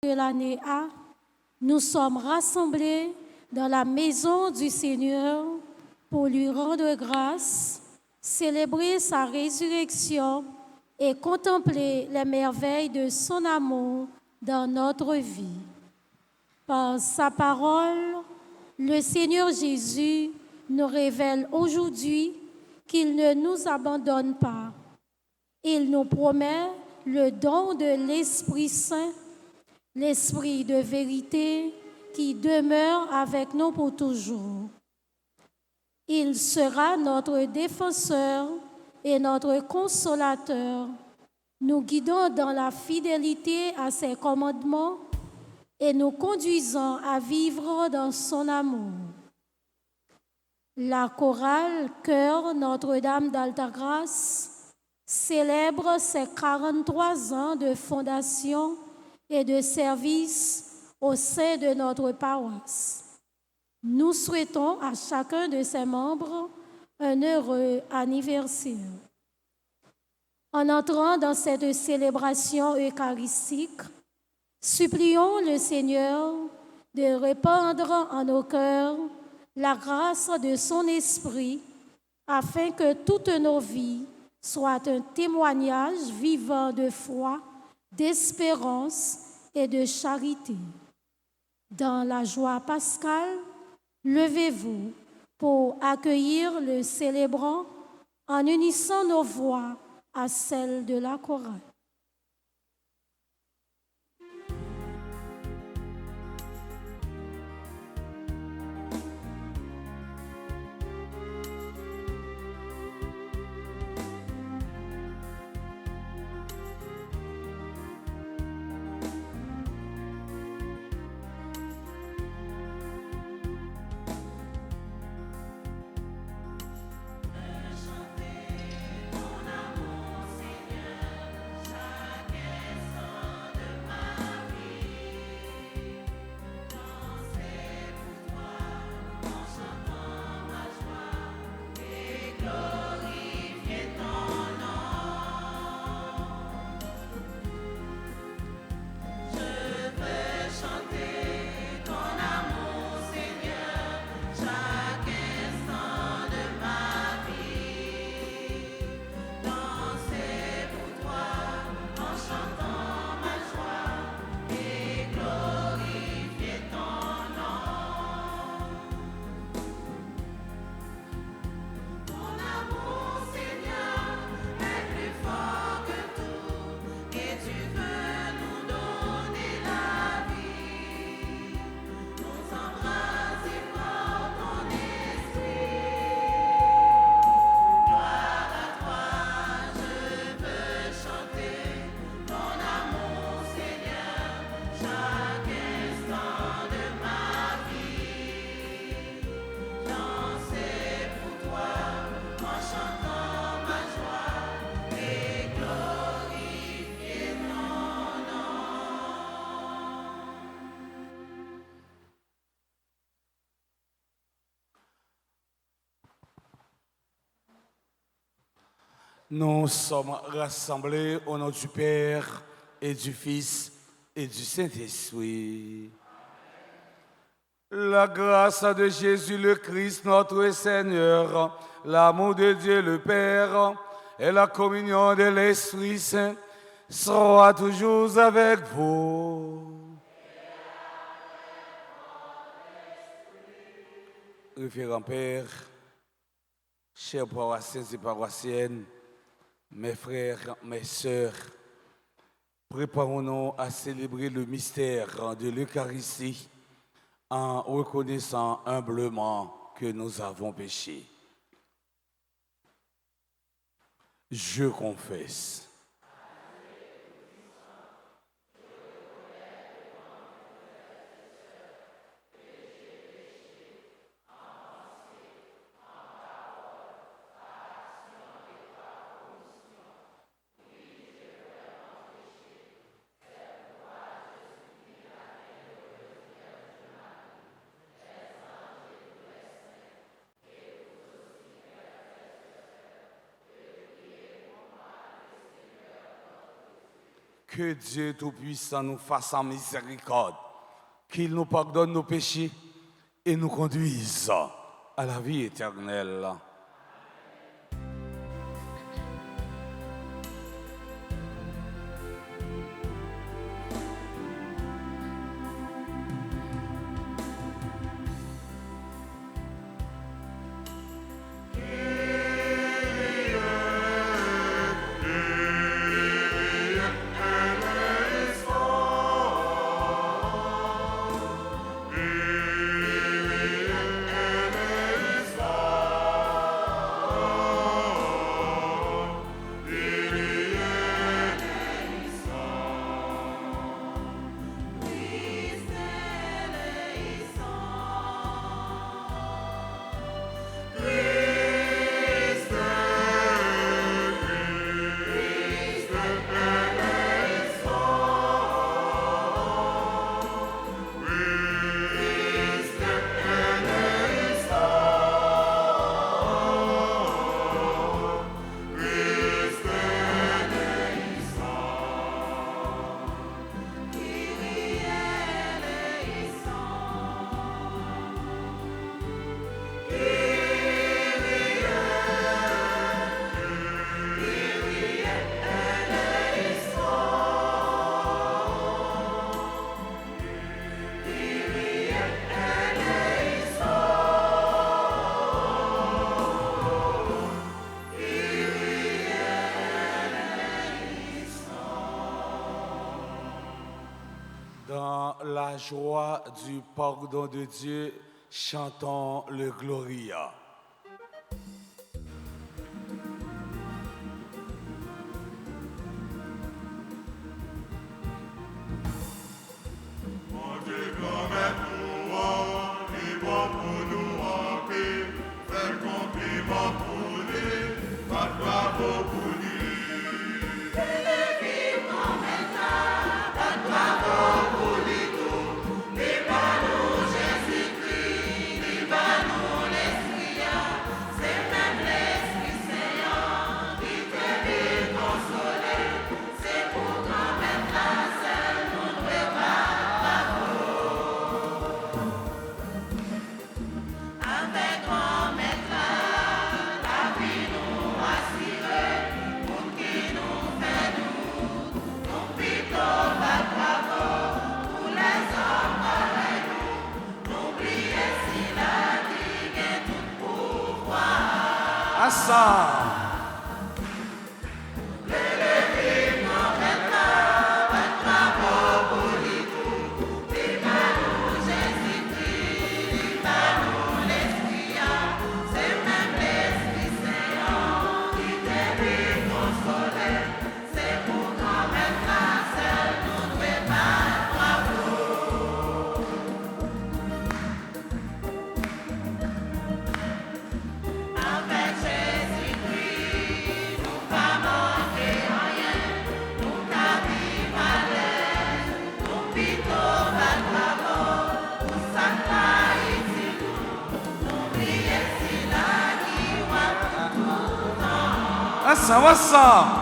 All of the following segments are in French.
que l'année a, nous sommes rassemblés dans la maison du Seigneur pour lui rendre grâce, célébrer sa résurrection et contempler les merveilles de son amour dans notre vie. Par sa parole, le Seigneur Jésus nous révèle aujourd'hui qu'il ne nous abandonne pas. Il nous promet le don de l'Esprit Saint, l'Esprit de vérité qui demeure avec nous pour toujours. Il sera notre défenseur et notre consolateur, nous guidant dans la fidélité à ses commandements et nous conduisant à vivre dans son amour. La chorale Chœur Notre-Dame d'Altagrace célèbre ses 43 ans de fondation et de service au sein de notre paroisse. Nous souhaitons à chacun de ses membres un heureux anniversaire. En entrant dans cette célébration eucharistique, supplions le Seigneur de répandre en nos cœurs la grâce de son Esprit afin que toutes nos vies soient un témoignage vivant de foi, d'espérance et de charité. Dans la joie pascale, levez-vous pour accueillir le célébrant en unissant nos voix à celles de la chorale. Nous sommes rassemblés au nom du Père et du Fils et du Saint-Esprit. La grâce de Jésus le Christ, notre Seigneur, l'amour de Dieu le Père et la communion de l'Esprit Saint soient toujours avec vous. Révérend Père, chers paroissiens et paroissiennes, mes frères, mes sœurs, préparons-nous à célébrer le mystère de l'Eucharistie en reconnaissant humblement que nous avons péché. Je confesse. Que Dieu Tout-Puissant nous fasse en miséricorde, qu'il nous pardonne nos péchés et nous conduise à la vie éternelle. Dans la joie du pardon de Dieu, chantons le Gloria. Assa. Assa.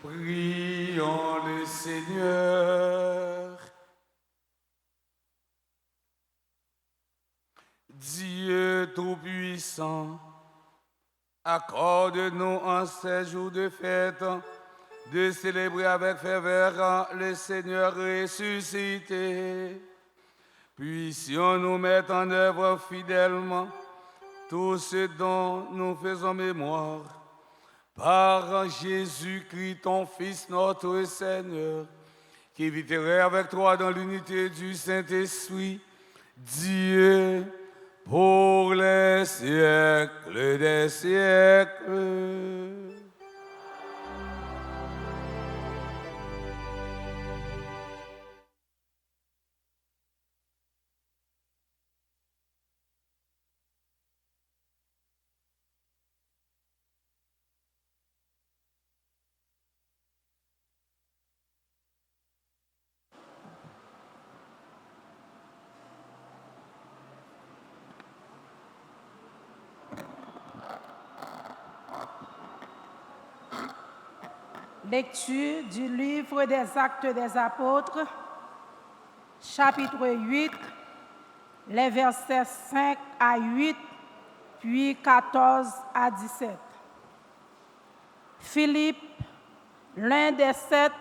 Prions le Seigneur. Dieu Tout-Puissant, accorde-nous en ces jours de fête de célébrer avec ferveur le Seigneur ressuscité. Puissions-nous mettre en œuvre fidèlement tout ce dont nous faisons mémoire. Par Jésus-Christ, ton Fils, notre Seigneur, qui vivrait avec toi dans l'unité du Saint-Esprit, Dieu, pour les siècles des siècles. Lecture du livre des Actes des Apôtres, chapitre 8, les versets 5 à 8, puis 14 à 17. Philippe, l'un des 7,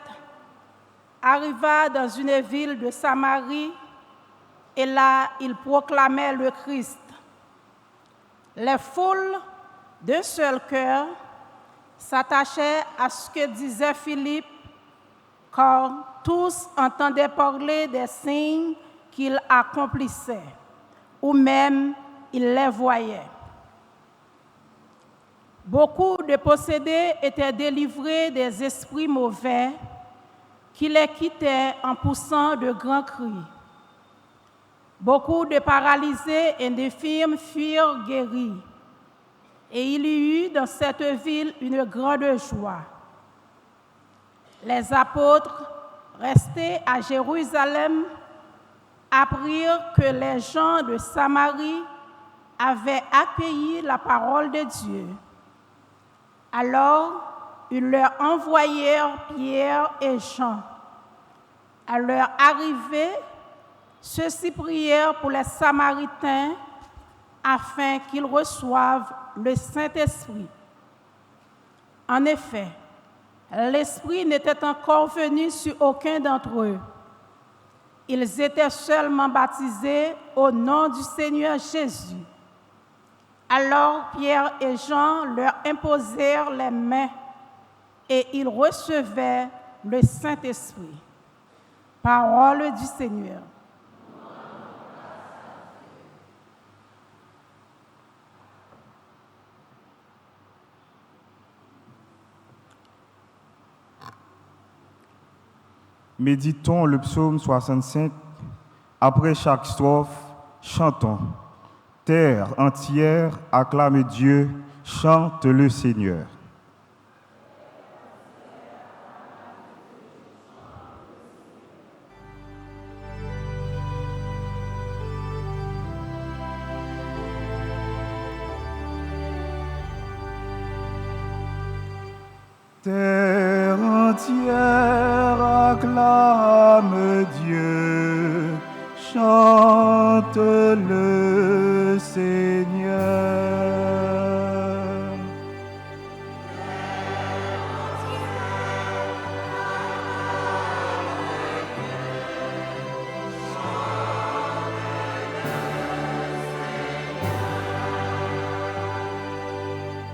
arriva dans une ville de Samarie et là il proclamait le Christ. Les foules d'un seul cœur s'attachaient à ce que disait Philippe, car tous entendaient parler des signes qu'il accomplissait, ou même ils les voyaient. Beaucoup de possédés étaient délivrés des esprits mauvais qui les quittaient en poussant de grands cris. Beaucoup de paralysés et d'infirmes furent guéris. Et il y eut dans cette ville une grande joie. Les apôtres, restés à Jérusalem, apprirent que les gens de Samarie avaient accueilli la parole de Dieu. Alors, ils leur envoyèrent Pierre et Jean. À leur arrivée, ceux-ci prièrent pour les Samaritains afin qu'ils reçoivent le Saint-Esprit. En effet, l'Esprit n'était encore venu sur aucun d'entre eux. Ils étaient seulement baptisés au nom du Seigneur Jésus. Alors Pierre et Jean leur imposèrent les mains et ils recevaient le Saint-Esprit. Parole du Seigneur. Méditons le psaume 65. Après chaque strophe, chantons. Terre entière, acclame Dieu, chante le Seigneur. Terre entière, acclame Dieu, chante le Seigneur.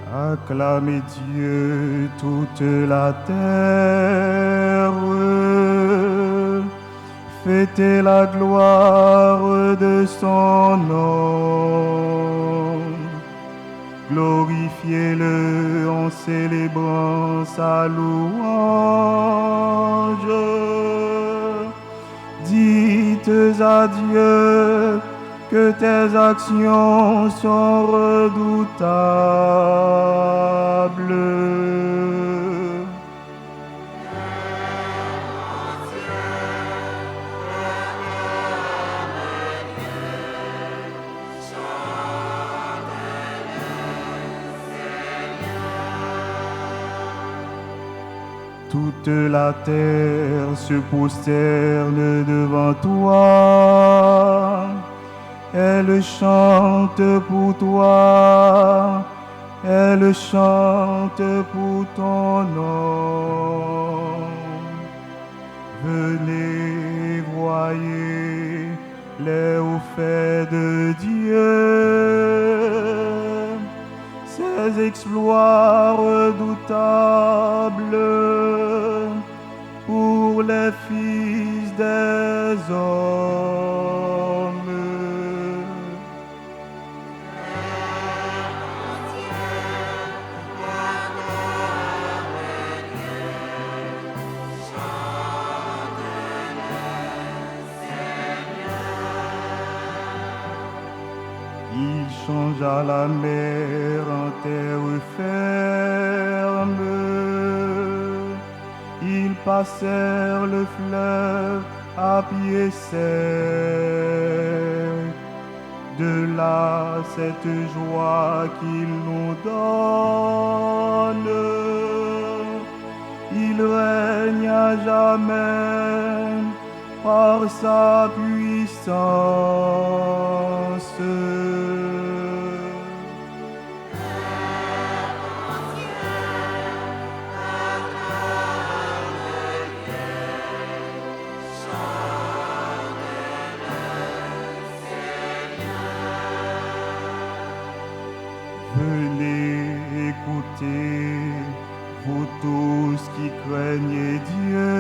Acclamez Dieu toute la terre, fêtez la gloire de son nom, glorifiez-le en célébrant sa louange, dites à Dieu que tes actions sont redoutables. Toute la terre se prosterne devant toi. Elle chante pour toi. Elle chante pour ton nom. Venez, voyez les hauts faits de Dieu, ses exploits redoutables pour les fils des hommes. Il changea la mer en terre ferme. Ils passèrent le fleuve à pied sec. De là, cette joie qu'il nous donne, il règne à jamais par sa puissance. Venez écouter, vous tous qui craignez Dieu.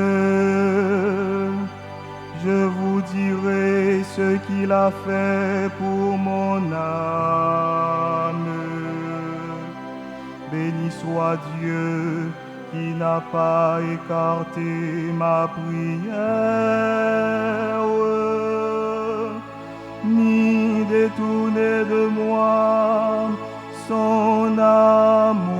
Je vous dirai ce qu'il a fait pour mon âme. Béni soit Dieu qui n'a pas écarté ma prière, ni détourné de moi son amour.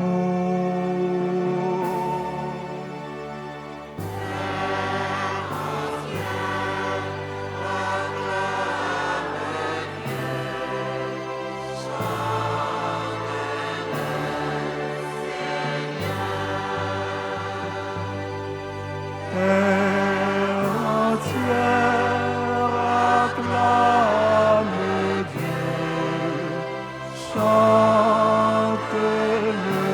Terre entière acclame Dieu, chante le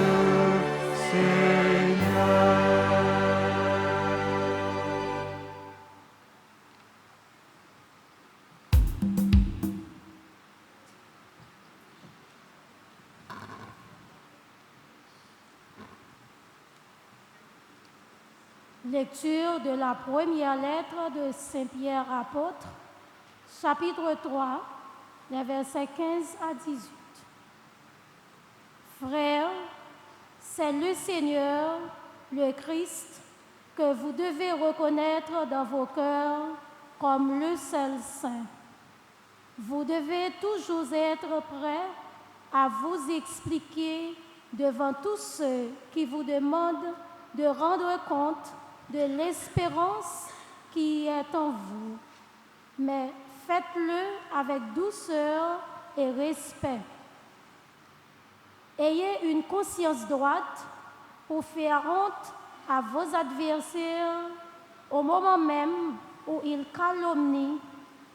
Seigneur. Lecture de la première lettre de Saint Pierre apôtre, chapitre 3, les versets 15 à 18. Frères, c'est le Seigneur, le Christ, que vous devez reconnaître dans vos cœurs comme le seul Saint. Vous devez toujours être prêts à vous expliquer devant tous ceux qui vous demandent de rendre compte de l'espérance qui est en vous. Mais faites-le avec douceur et respect. Ayez une conscience droite pour faire honte à vos adversaires au moment même où ils calomnient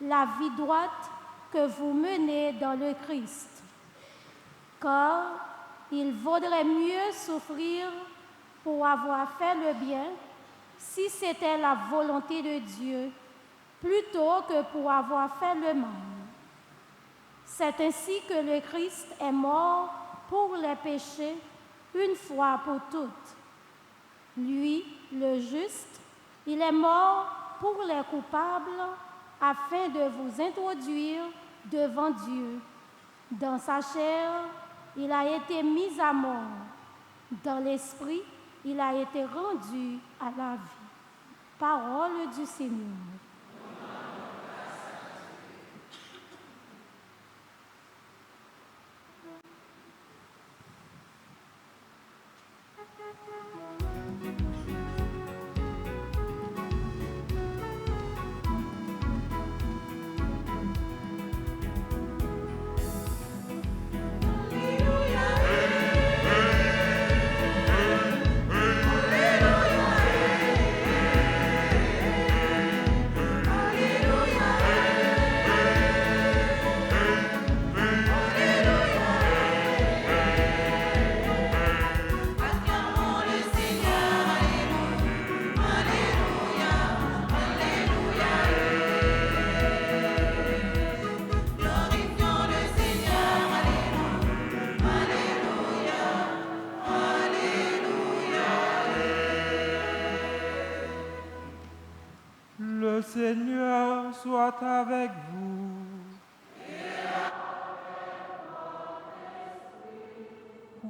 la vie droite que vous menez dans le Christ. Car il vaudrait mieux souffrir pour avoir fait le bien, si c'était la volonté de Dieu, plutôt que pour avoir fait le mal. C'est ainsi que le Christ est mort pour les péchés une fois pour toutes. Lui, le juste, il est mort pour les coupables afin de vous introduire devant Dieu. Dans sa chair, il a été mis à mort. Dans l'esprit, il a été rendu à la vie. Parole du Seigneur. Alléluia. soit avec vous.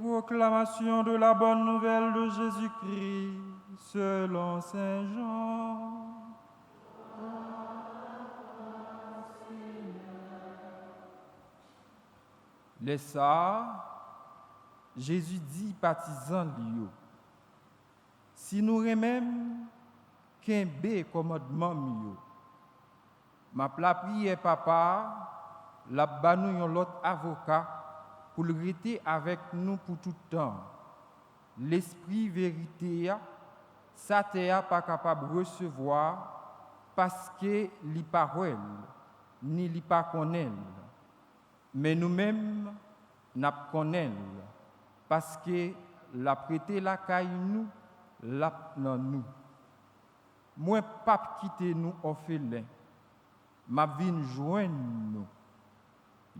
Proclamation de la bonne nouvelle de Jésus-Christ selon Saint Jean. Les ça, Jésus dit partisans liyo. Si nous remèm qu'un bé commandement mieux. Ma la prière papa, la banou yon l'autre avocat pour le rester avec nous pour tout temps. L'esprit vérité ça t'est pas capable de recevoir parce que li parole ni li pas connaît. Mais nous-mêmes n'a connaît parce que la prêté la caille nous la nan nous. Moi pas quitter nous orphelin. M'a vinn joindre nous.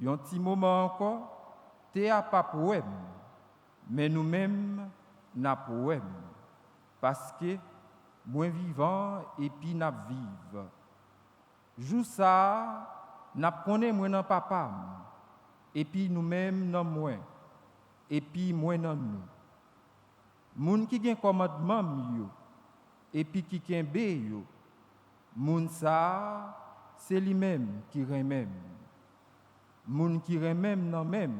Yon petit moment encore, t'es à pas poème, mais nous-mêmes n'a poème parce que moi vivant et puis n'a vive. Jou ça n'a connaît moi nan papa et puis nous-mêmes nan moi et puis moi nan nous. Moun qui gen commandement yo et puis qui kembe yo, moun ça c'est lui-même qui remèm. Moun qui remèm nan même,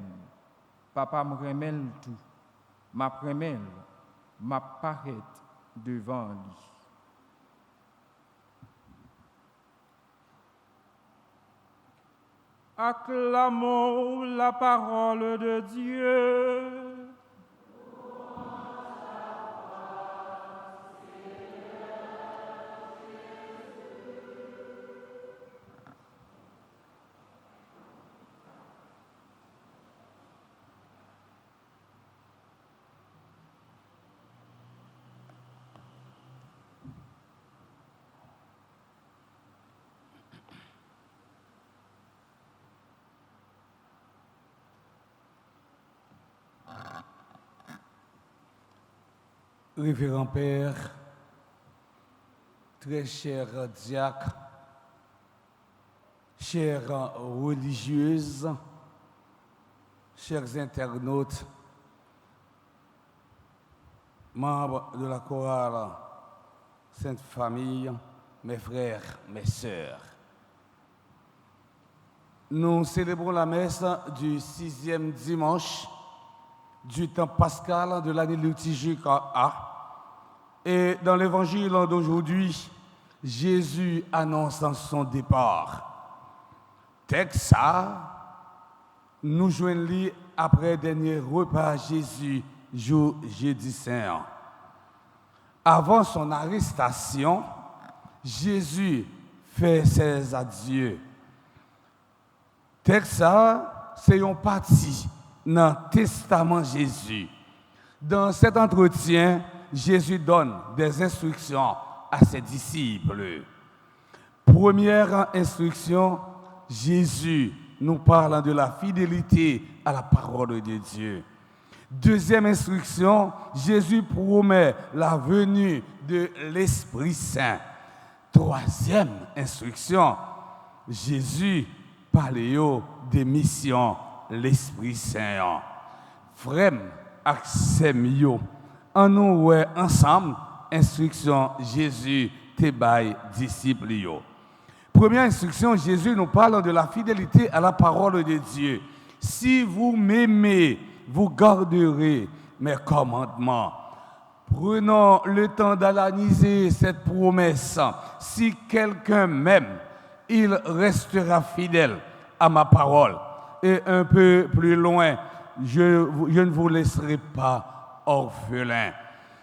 papa me remèl tout. M'a remèl, m'a paraît devant lui. Acclamons la parole de Dieu. Révérend Père, très cher diacre, chères religieuses, chers internautes, membres de la chorale Sainte Famille, mes frères, mes sœurs. Nous célébrons la messe du 6e dimanche du temps pascal de l'année liturgique A. Et dans l'évangile d'aujourd'hui, Jésus annonce son départ. Texte ça, nous joignons après le dernier repas Jésus, jour jeudi saint. Avant son arrestation, Jésus fait ses adieux. Texte ça, c'est une partie dans le testament Jésus. Dans cet entretien, Jésus donne des instructions à ses disciples. Première instruction, Jésus nous parle de la fidélité à la parole de Dieu. Deuxième instruction, Jésus promet la venue de l'Esprit Saint. Troisième instruction, Jésus parle des missions l'Esprit Saint. Frère, accès en nous ouais ensemble instruction Jésus te bail disciples yo. Première instruction, Jésus nous parle de la fidélité à la parole de Dieu. Si vous m'aimez, vous garderez mes commandements. Prenons le temps d'analyser cette promesse. Si quelqu'un m'aime, il restera fidèle à ma parole. Et un peu plus loin, je ne vous laisserai pas orphelin.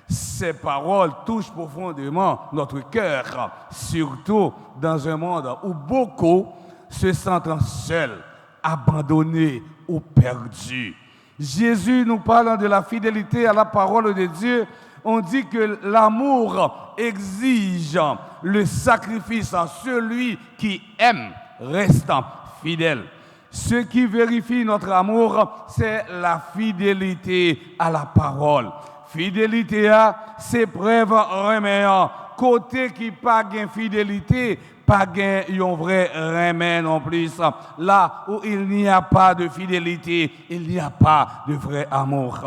Ces paroles touchent profondément notre cœur, surtout dans un monde où beaucoup se sentent seuls, abandonnés ou perdus. Jésus nous parle de la fidélité à la parole de Dieu. On dit que l'amour exige le sacrifice en celui qui aime restant fidèle. Ce qui vérifie notre amour, c'est la fidélité à la parole. Fidélité à ses preuves reméant côté qui pas gain fidélité, pas gain un vrai remède non plus. Là où il n'y a pas de fidélité, il n'y a pas de vrai amour.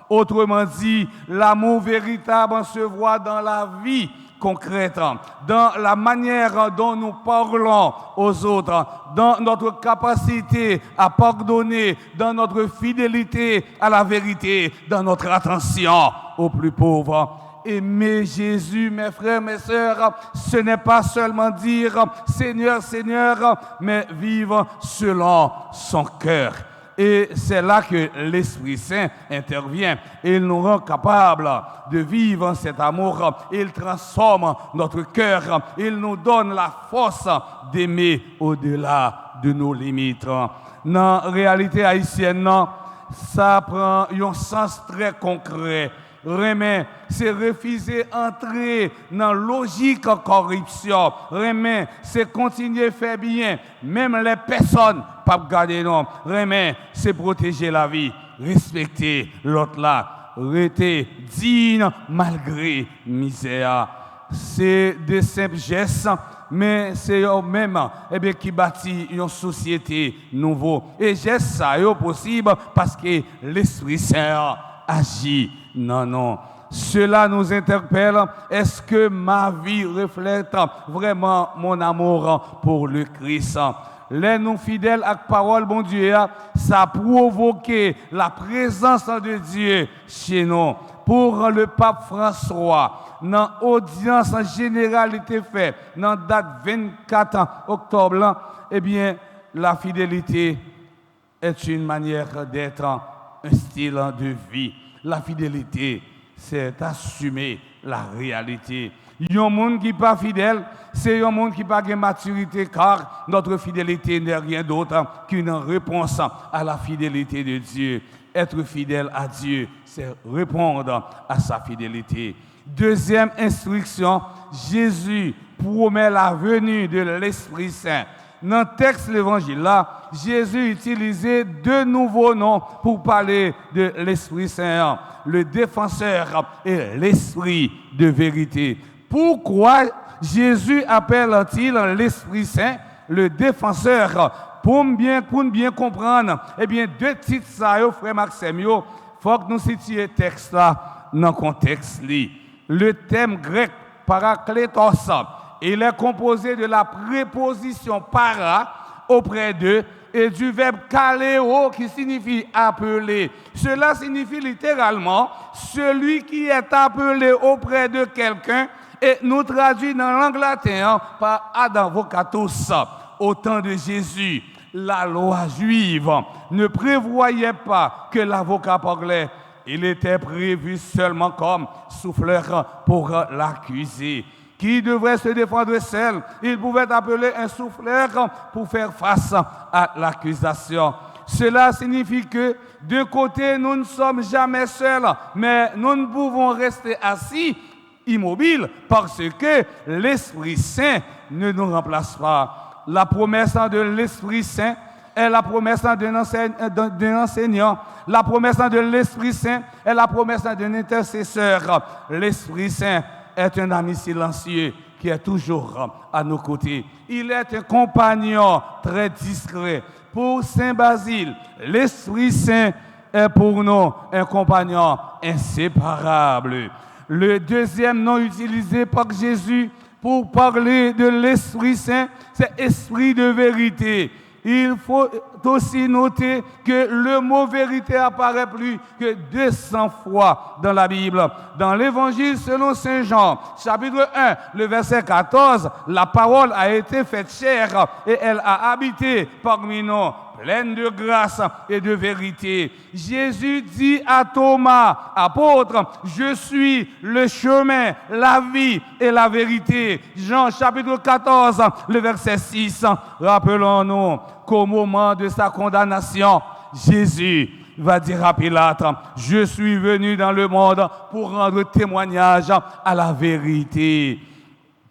Autrement dit, l'amour véritable se voit dans la vie concrète, dans la manière dont nous parlons aux autres, dans notre capacité à pardonner, dans notre fidélité à la vérité, dans notre attention aux plus pauvres. Aimer Jésus, mes frères, mes sœurs, ce n'est pas seulement dire « Seigneur, Seigneur », mais vivre selon son cœur. Et c'est là que l'Esprit Saint intervient. Il nous rend capables de vivre cet amour. Il transforme notre cœur. Il nous donne la force d'aimer au-delà de nos limites. Dans la réalité haïtienne, ça prend un sens très concret. Remet, c'est refuser entrer dans la logique de corruption. Remet, c'est continuer à faire bien. Même les personnes, pas garder non. Remet, c'est protéger la vie, respecter l'autre là, rester digne malgré misère. C'est des simples gestes, mais c'est eux-mêmes qui bâtit une société nouvelle. Et gestes ça est possible parce que l'Esprit Saint agit. Non. Cela nous interpelle. Est-ce que ma vie reflète vraiment mon amour pour le Christ? Les non-fidèles à la parole, bon Dieu, ça a provoqué la présence de Dieu chez nous. Pour le pape François, dans l'audience générale était faite, dans la date 24 octobre, eh bien, la fidélité est une manière d'être, un style de vie. La fidélité, c'est assumer la réalité. Il y a un monde qui n'est pas fidèle, c'est un monde qui n'a pas de maturité, car notre fidélité n'est rien d'autre qu'une réponse à la fidélité de Dieu. Être fidèle à Dieu, c'est répondre à sa fidélité. Deuxième instruction, Jésus promet la venue de l'Esprit Saint. Dans le texte de l'Évangile, là, Jésus utilisait deux nouveaux noms pour parler de l'Esprit Saint, le défenseur et l'Esprit de vérité. Pourquoi Jésus appelle-t-il l'Esprit Saint le défenseur? Pour bien comprendre, eh bien, deux titres, ça, frère Maxime, il faut que nous situions le texte là dans le contexte. Le thème grec, parakletos, il est composé de la préposition para auprès d'eux et du verbe kaleo qui signifie appeler. Cela signifie littéralement celui qui est appelé auprès de quelqu'un et nous traduit dans langue latine par Adam vocatus. Au temps de Jésus, la loi juive ne prévoyait pas que l'avocat parlait. Il était prévu seulement comme souffleur pour l'accuser. Qui devrait se défendre seul? Il pouvait appeler un souffleur pour faire face à l'accusation. Cela signifie que d'un côté, nous ne sommes jamais seuls, mais nous ne pouvons rester assis, immobiles, parce que l'Esprit Saint ne nous remplace pas. La promesse de l'Esprit Saint est la promesse d'un enseignant. La promesse de l'Esprit Saint est la promesse d'un intercesseur. L'Esprit Saint est un ami silencieux qui est toujours à nos côtés. Il est un compagnon très discret. Pour Saint Basile, l'Esprit Saint est pour nous un compagnon inséparable. Le deuxième nom utilisé par Jésus pour parler de l'Esprit Saint, c'est Esprit de vérité. Il faut aussi noter que le mot vérité apparaît plus que 200 fois dans la Bible. Dans l'Évangile selon Saint Jean, chapitre 1, le verset 14, la parole a été faite chair et elle a habité parmi nous, pleine de grâce et de vérité. Jésus dit à Thomas, apôtre, je suis le chemin, la vie et la vérité. Jean chapitre 14, le verset 6. Rappelons-nous qu'au moment de sa condamnation, Jésus va dire à Pilate, je suis venu dans le monde pour rendre témoignage à la vérité.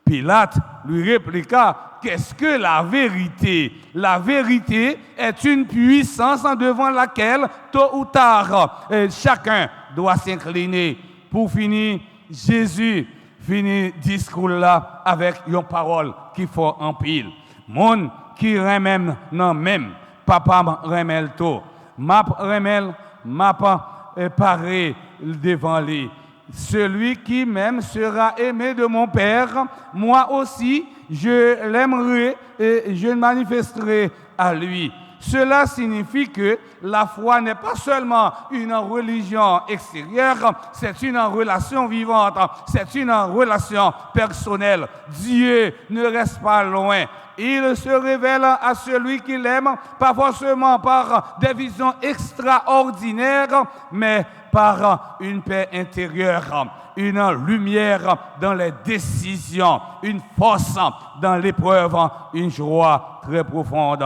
Pilate lui répliqua, qu'est-ce que la vérité? La vérité est une puissance devant laquelle, tôt ou tard, chacun doit s'incliner. Pour finir, Jésus fini discours là avec une parole qui faut en pile. Monde qui remène non même, papa remèle tout. M'a remèle, m'a paré devant lui. Celui qui même sera aimé de mon Père, moi aussi, je l'aimerai et je manifesterai à lui. Cela signifie que la foi n'est pas seulement une religion extérieure, c'est une relation vivante, c'est une relation personnelle. Dieu ne reste pas loin. Il se révèle à celui qui l'aime, pas forcément par des visions extraordinaires, mais par une paix intérieure, une lumière dans les décisions, une force dans l'épreuve, une joie très profonde.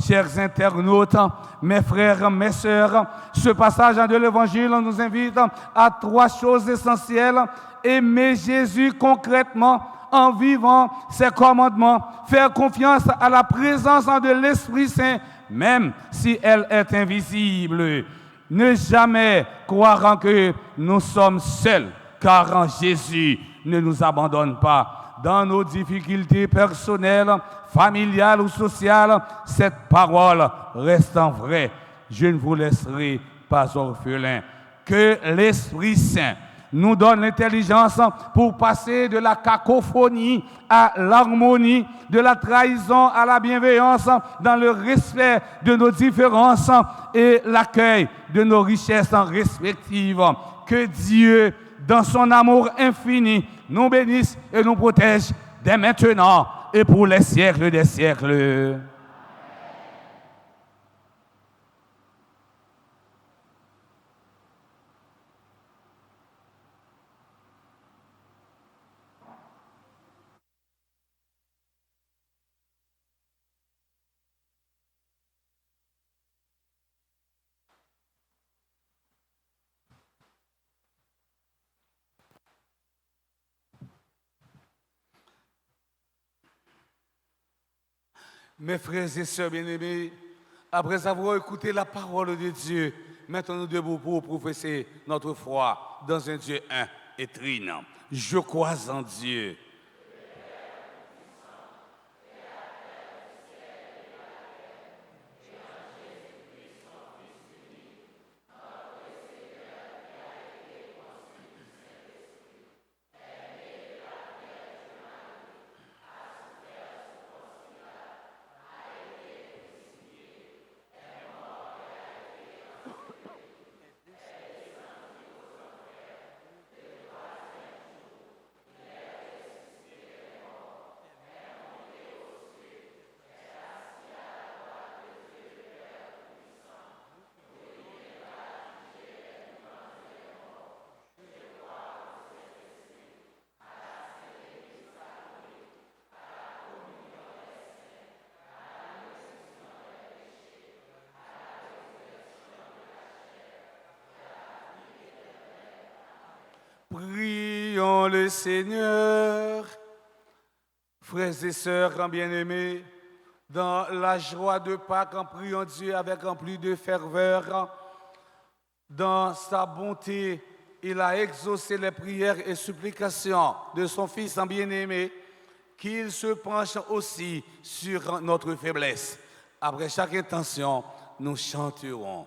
Chers internautes, mes frères, mes sœurs, ce passage de l'Évangile nous invite à 3 choses essentielles. Aimer Jésus concrètement en vivant ses commandements, faire confiance à la présence de l'Esprit Saint, même si elle est invisible. Ne jamais croire que nous sommes seuls, car Jésus ne nous abandonne pas. Dans nos difficultés personnelles, familiales ou sociales, cette parole restant vraie. Je ne vous laisserai pas orphelin. Que l'Esprit Saint nous donne l'intelligence pour passer de la cacophonie à l'harmonie, de la trahison à la bienveillance, dans le respect de nos différences et l'accueil de nos richesses respectives. Que Dieu, dans son amour infini, nous bénisse et nous protège dès maintenant et pour les siècles des siècles. Mes frères et sœurs bien-aimés, après avoir écouté la parole de Dieu, mettons-nous debout pour professer notre foi dans un Dieu un et trine. Je crois en Dieu. Prions le Seigneur. Frères et sœurs bien-aimés, dans la joie de Pâques, en priant Dieu avec un plus de ferveur, dans sa bonté, il a exaucé les prières et supplications de son Fils en bien-aimé, qu'il se penche aussi sur notre faiblesse. Après chaque intention, nous chanterons.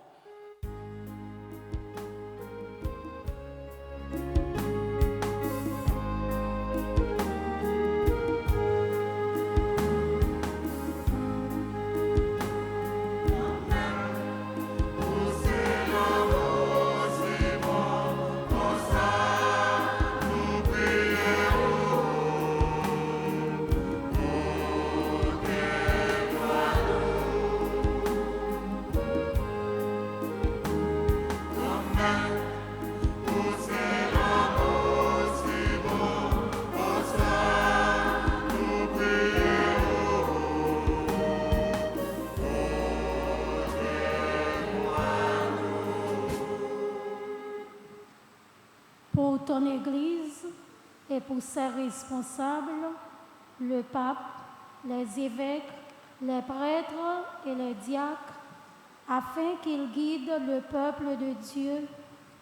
Pour ton Église et pour ses responsables, le pape, les évêques, les prêtres et les diacres, afin qu'ils guident le peuple de Dieu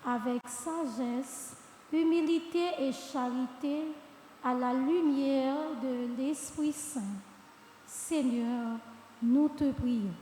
avec sagesse, humilité et charité, à la lumière de l'Esprit Saint. Seigneur, nous te prions.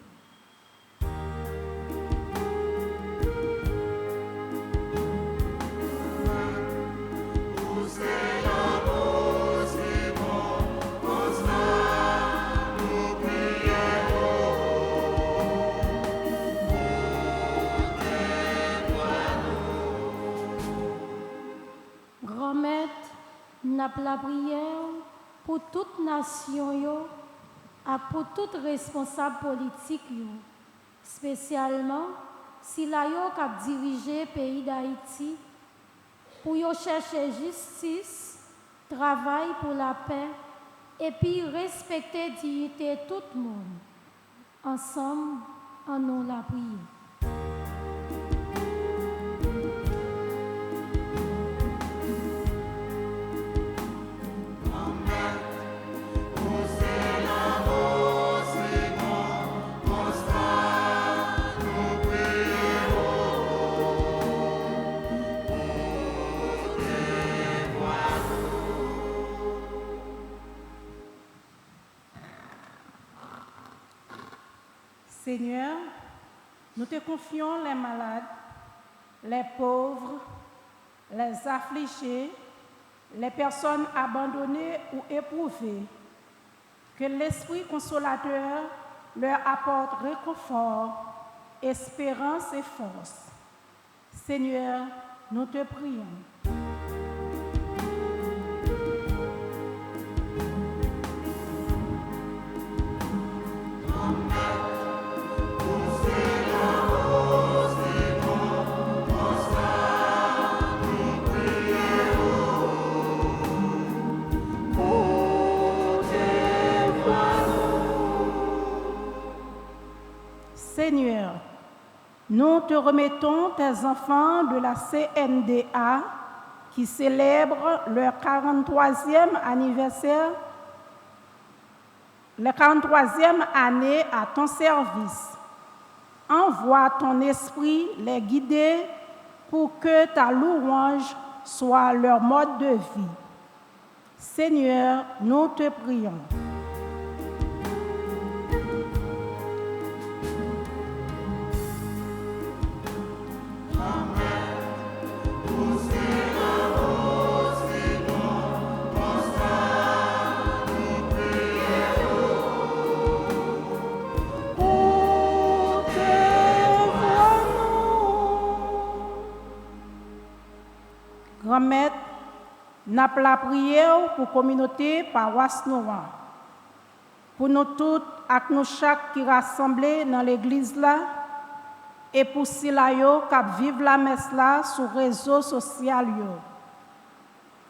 Grand-Maître, n'a la prière pour toute nation yo, et pour tout responsable politique yo, spécialement si la yo k'ap dirige pays d'Haïti pour yo chercher justice, travail pour la paix et puis respecter dignité tout le monde. Ensemble, en nous la prière. Seigneur, nous te confions les malades, les pauvres, les affligés, les personnes abandonnées ou éprouvées. Que l'Esprit consolateur leur apporte réconfort, espérance et force. Seigneur, nous te prions. Seigneur, nous te remettons tes enfants de la CNDA qui célèbrent leur 43e anniversaire, la 43e année à ton service. Envoie ton esprit les guider pour que ta louange soit leur mode de vie. Seigneur, nous te prions. Grand-Maître, n'a la prière pour la communauté paroisse Noire. Pour nous toutes et nous chaque qui rassemblés dans l'église là, et pour ceux qui vivent la messe là sur les réseaux sociaux.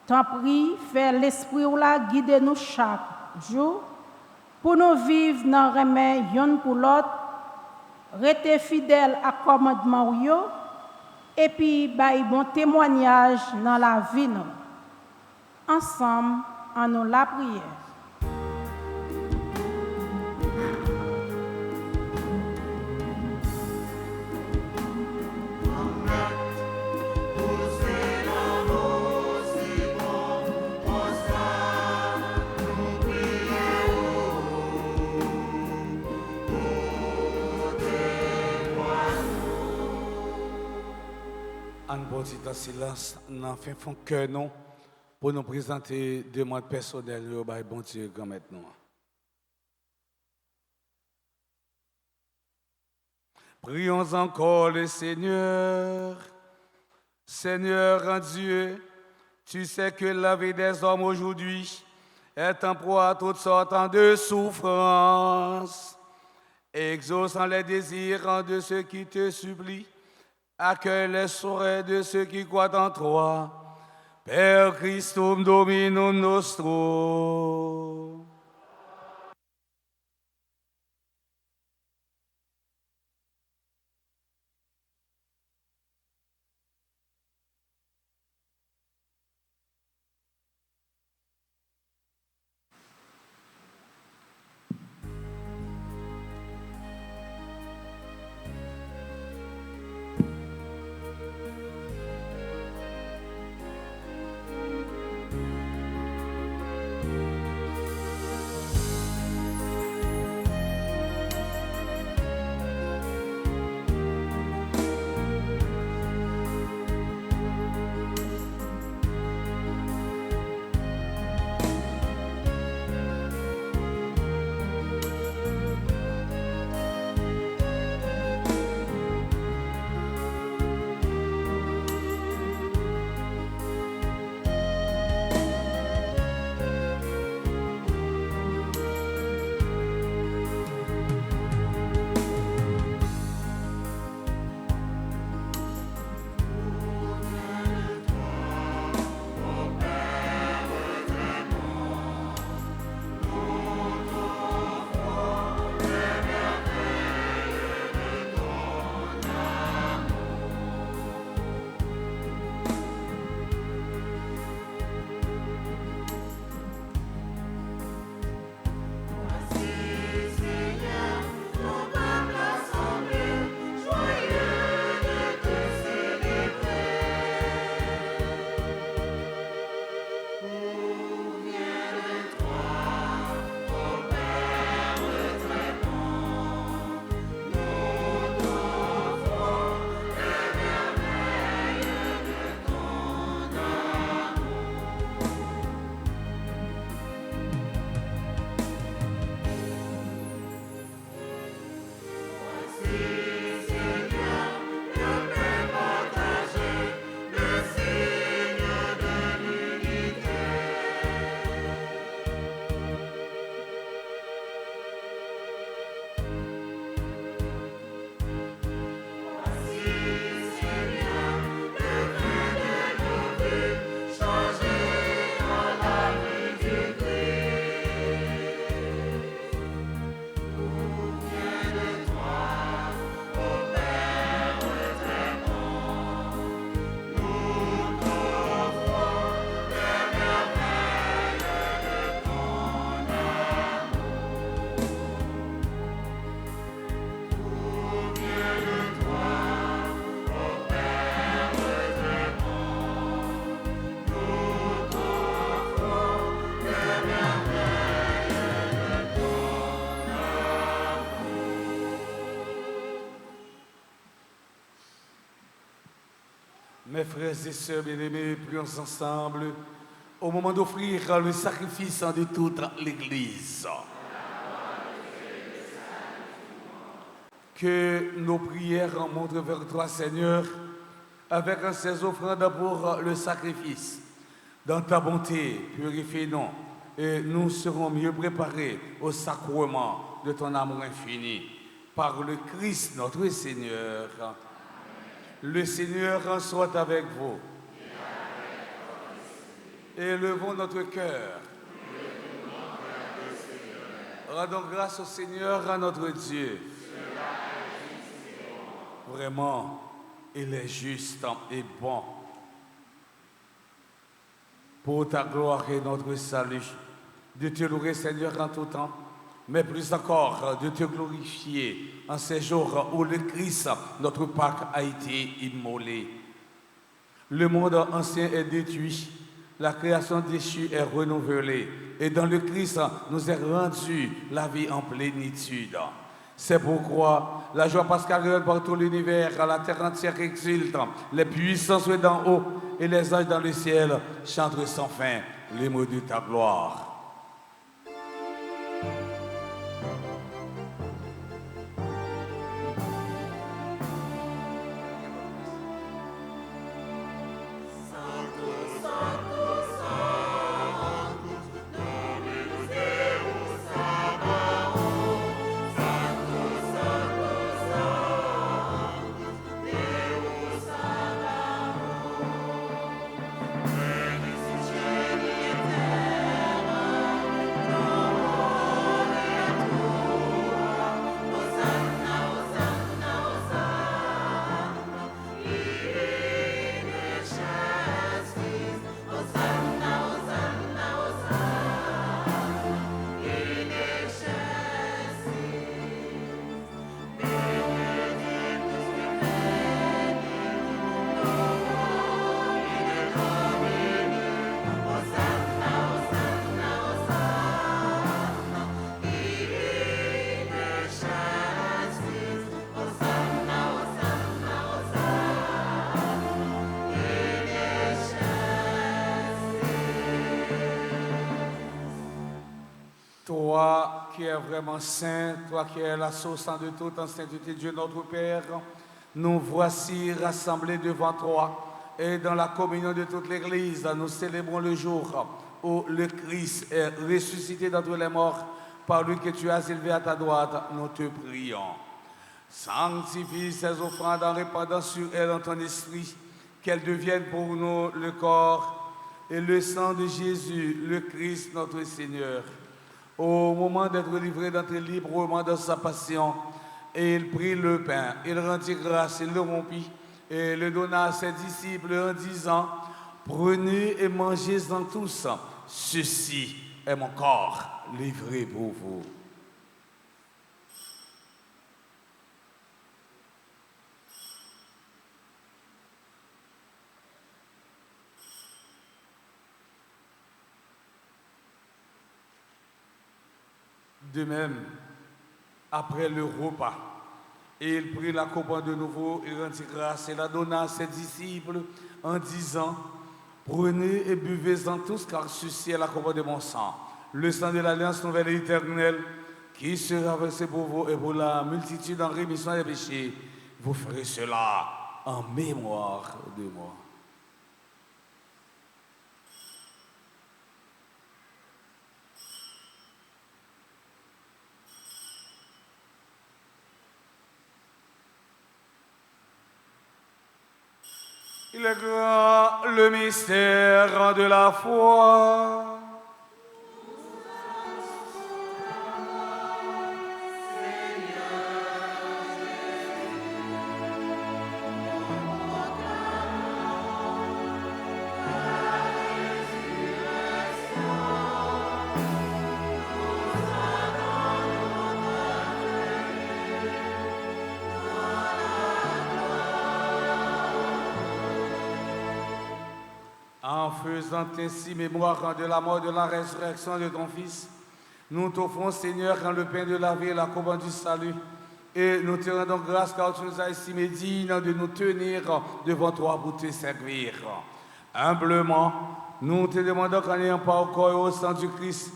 T'en prie, fais l'esprit ou la guider nous chaque jour pour nous vivre dans le remède yon pour l'autre, rester fidèles à commandement ou yo, et puis bail bon témoignage dans la vie nous. Ensemble, en nous la prière. En petit en silence, nous fait fond cœur non pour nous présenter des demandes personnelles au bon Dieu grand maintenant. Prions encore le Seigneur. Seigneur en Dieu, tu sais que la vie des hommes aujourd'hui est en proie à toutes sortes de souffrances. Exaucant les désirs de ceux qui te supplient, accueille les souhaits de ceux qui croient en toi. Père Christum Dominum nostrum. Mes frères et sœurs bien-aimés, prions ensemble au moment d'offrir le sacrifice de toute l'Église. Que nos prières montrent vers toi, Seigneur, avec ces offrandes pour le sacrifice. Dans ta bonté, purifie-nous et nous serons mieux préparés au sacrement de ton amour infini. Par le Christ notre Seigneur. Le Seigneur soit avec vous. Élevons notre cœur. Rendons grâce au Seigneur, à notre Dieu. Vraiment, il est juste et bon. Pour ta gloire et notre salut, de te louer, Seigneur, en tout temps, mais plus encore de te glorifier en ces jours où le Christ, notre Pâque, a été immolé. Le monde ancien est détruit, la création déchue est renouvelée, et dans le Christ nous est rendue la vie en plénitude. C'est pourquoi la joie pascale règne par tout l'univers, la terre entière exulte, les puissances d'en haut et les anges dans le ciel chantent sans fin les mots de ta gloire. Toi qui es vraiment saint, toi qui es la source de toute en sainteté, Dieu notre Père, nous voici rassemblés devant toi et dans la communion de toute l'Église, nous célébrons le jour où le Christ est ressuscité d'entre les morts, par lui que tu as élevé à ta droite, nous te prions. Sanctifie ces offrandes en répandant sur elles en ton esprit, qu'elles deviennent pour nous le corps et le sang de Jésus, le Christ notre Seigneur. Au moment d'être livré, d'entrer librement dans sa passion, et il prit le pain, il rendit grâce, il le rompit et le donna à ses disciples en disant: prenez et mangez-en tous, ceci est mon corps livré pour vous. De même, après le repas, il prit la coupe de nouveau, il rendit grâce et la donna à ses disciples en disant: prenez et buvez-en tous, car ceci est la coupe de mon sang, le sang de l'alliance nouvelle et éternelle, qui sera versé pour vous et pour la multitude en rémission des péchés. Vous ferez cela en mémoire de moi. Il est grand le mystère de la foi. En faisant ainsi mémoire de la mort et de la résurrection de ton Fils, nous t'offrons, Seigneur, quand le pain de la vie et la coupe du salut, Et nous te rendons grâce car tu nous as estimé dignes de nous tenir devant toi pour te servir. Humblement, nous te demandons qu'en ayant pas au corps et au sang du Christ,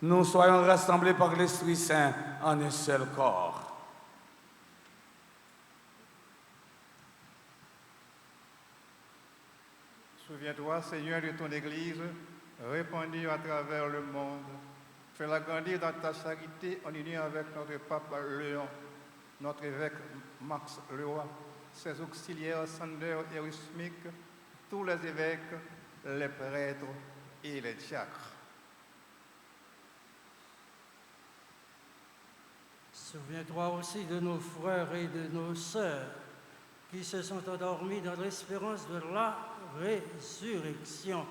nous soyons rassemblés par l'Esprit Saint en un seul corps. Souviens-toi, Seigneur, de ton Église, répandue à travers le monde. Fais-la grandir dans ta charité en union avec notre pape Léon, notre évêque Max Leroy, ses auxiliaires Sander et Rusmic, tous les évêques, les prêtres et les diacres. Souviens-toi aussi de nos frères et de nos sœurs qui se sont endormis dans l'espérance de la résurrection.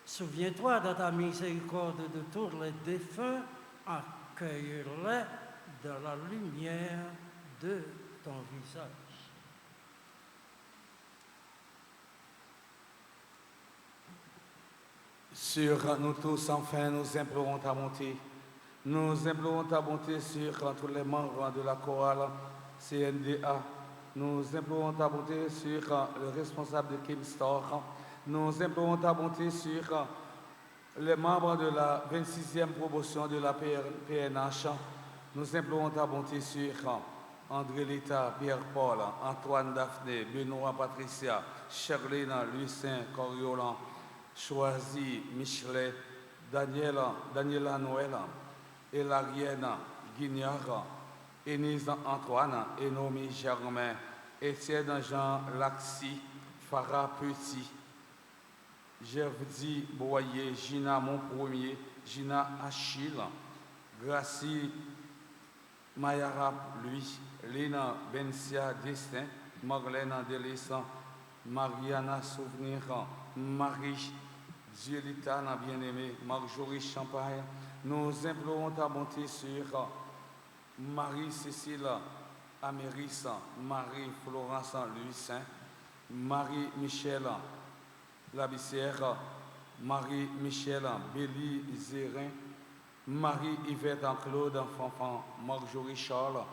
Souviens-toi dans ta miséricorde de tous les défunts, accueille-les dans la lumière de ton visage. Sur nous tous, enfin, nous implorons ta bonté. Nous implorons ta bonté sur tous les membres de la chorale CNDA. Nous implorons ta bonté sur le responsable de Kim Store. Nous implorons ta bonté sur les membres de la 26e promotion de la PNH. Nous implorons ta bonté sur André Lita, Pierre-Paul, Antoine Daphné, Benoît Patricia, Charline, Lucien, Coriolan, Choisy, Michelet, Daniela Noël, Elarienne, Guignard, Énise Antoine, Enomi Germain, Étienne Jean Laxi, Farah Petit, Gervdi Boyer, Gina Monpremier, Gina Achille, Gracie Mayarap, lui, Lina Bencia Destin, Marlène Délice, Mariana Souvenir, Marie Dielitana bien-aimée, Marjorie Champagne. Nous implorons ta bonté sur Marie-Cécile Améris, Marie-Florence Lucin, Marie-Michel Labissière, Marie-Michel Béli Zérin, Marie-Yvette Claude Fanfan, Marjorie Charles,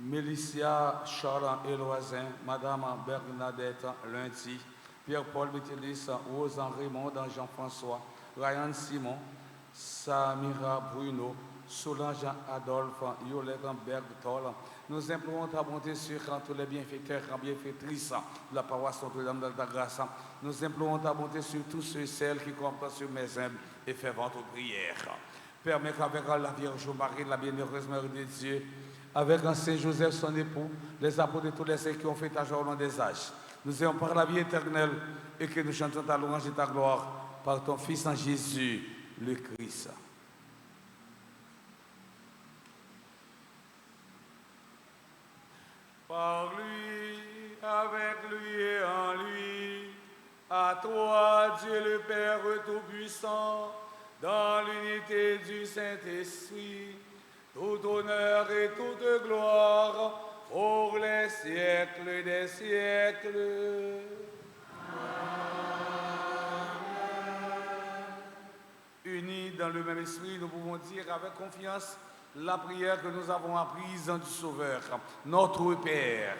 Mélicia Charles Éloisin, Madame Bernadette Lundi, Pierre-Paul Bétélis, Rose-Henri Raymond, Jean-François, Ryan Simon, Samira Bruno, Solange Adolphe, Yolette Bergtol. Nous implorons ta bonté sur tous les bienfaiteurs et bienfaitrices de la paroisse Notre-Dame de la Grâce. Nous implorons ta bonté sur tous ceux et celles qui comptent sur mes humbles et ferventes prières. Permets qu'avec la Vierge Marie, la bienheureuse Mère de Dieu, avec un Saint Joseph, son époux, les apôtres et tous les saints qui ont fait ta joie au long des âges, nous ayons par la vie éternelle et que nous chantons ta louange et ta gloire par ton Fils en Jésus, le Christ. Par lui, avec lui et en lui, à toi, Dieu le Père Tout-Puissant, dans l'unité du Saint-Esprit, tout honneur et toute gloire pour les siècles des siècles. Unis dans le même esprit, nous pouvons dire avec confiance la prière que nous avons apprise du Sauveur, notre Père.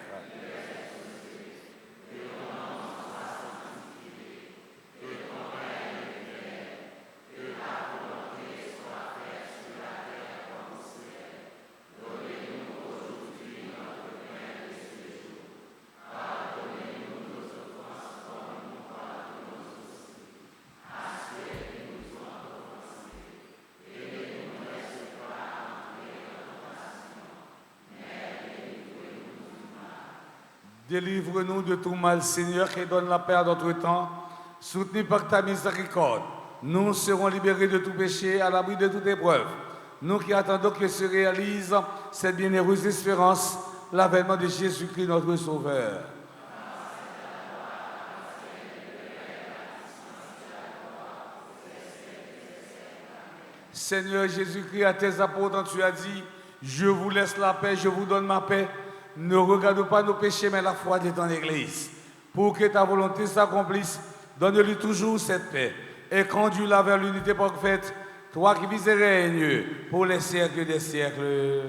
Délivre-nous de tout mal, Seigneur, et donne la paix à notre temps. Soutenu par ta miséricorde, nous serons libérés de tout péché, à l'abri de toute épreuve. Nous qui attendons que se réalise cette bienheureuse espérance, l'avènement de Jésus-Christ, notre Sauveur. Seigneur Jésus-Christ, à tes apôtres, tu as dit, je vous laisse la paix, je vous donne ma paix. Ne regarde pas nos péchés, mais la foi de ton Église. Pour que ta volonté s'accomplisse, donne-lui toujours cette paix et conduis-la vers l'unité parfaite, toi qui vis et règnes pour les siècles des siècles.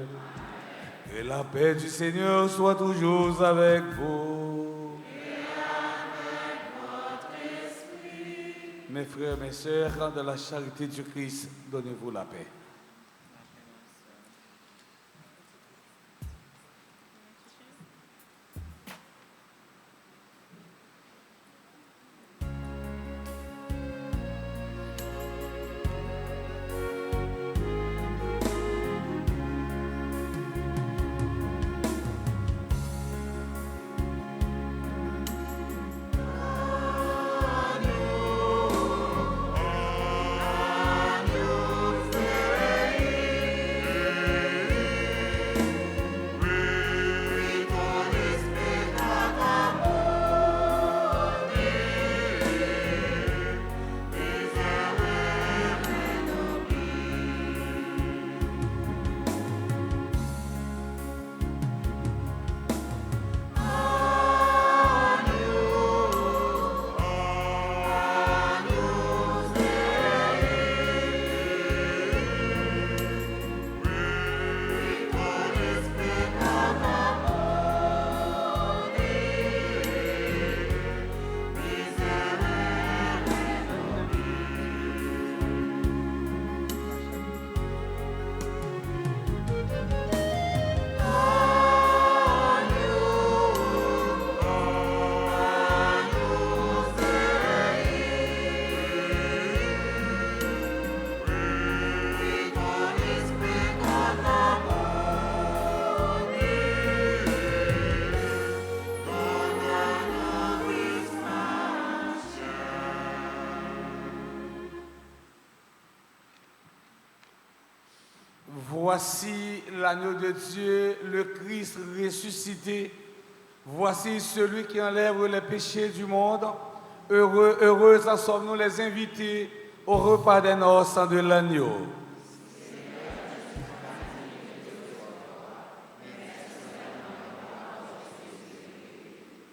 Que la paix du Seigneur soit toujours avec vous. Et avec votre esprit. Mes frères, mes sœurs, de la charité du Christ, donnez-vous la paix. Voici l'agneau de Dieu, le Christ ressuscité. Voici celui qui enlève les péchés du monde. Heureux, heureux en sommes-nous les invités au repas des noces de l'agneau.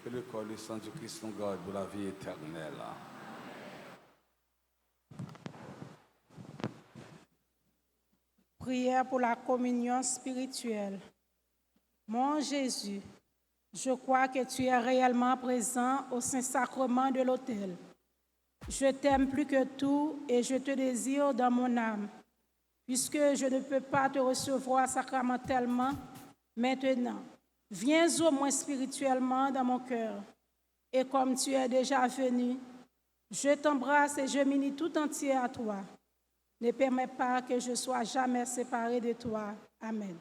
Que le corps et le sang du Christ nous garde pour la vie éternelle. Prière pour la communion spirituelle. Mon Jésus, je crois que tu es réellement présent au Saint-Sacrement de l'autel. Je t'aime plus que tout et je te désire dans mon âme. Puisque je ne peux pas te recevoir sacramentellement maintenant, viens au moins spirituellement dans mon cœur. Et comme tu es déjà venu, je t'embrasse et je m'unis tout entier à toi. Ne permets pas que je sois jamais séparé de toi. Amen.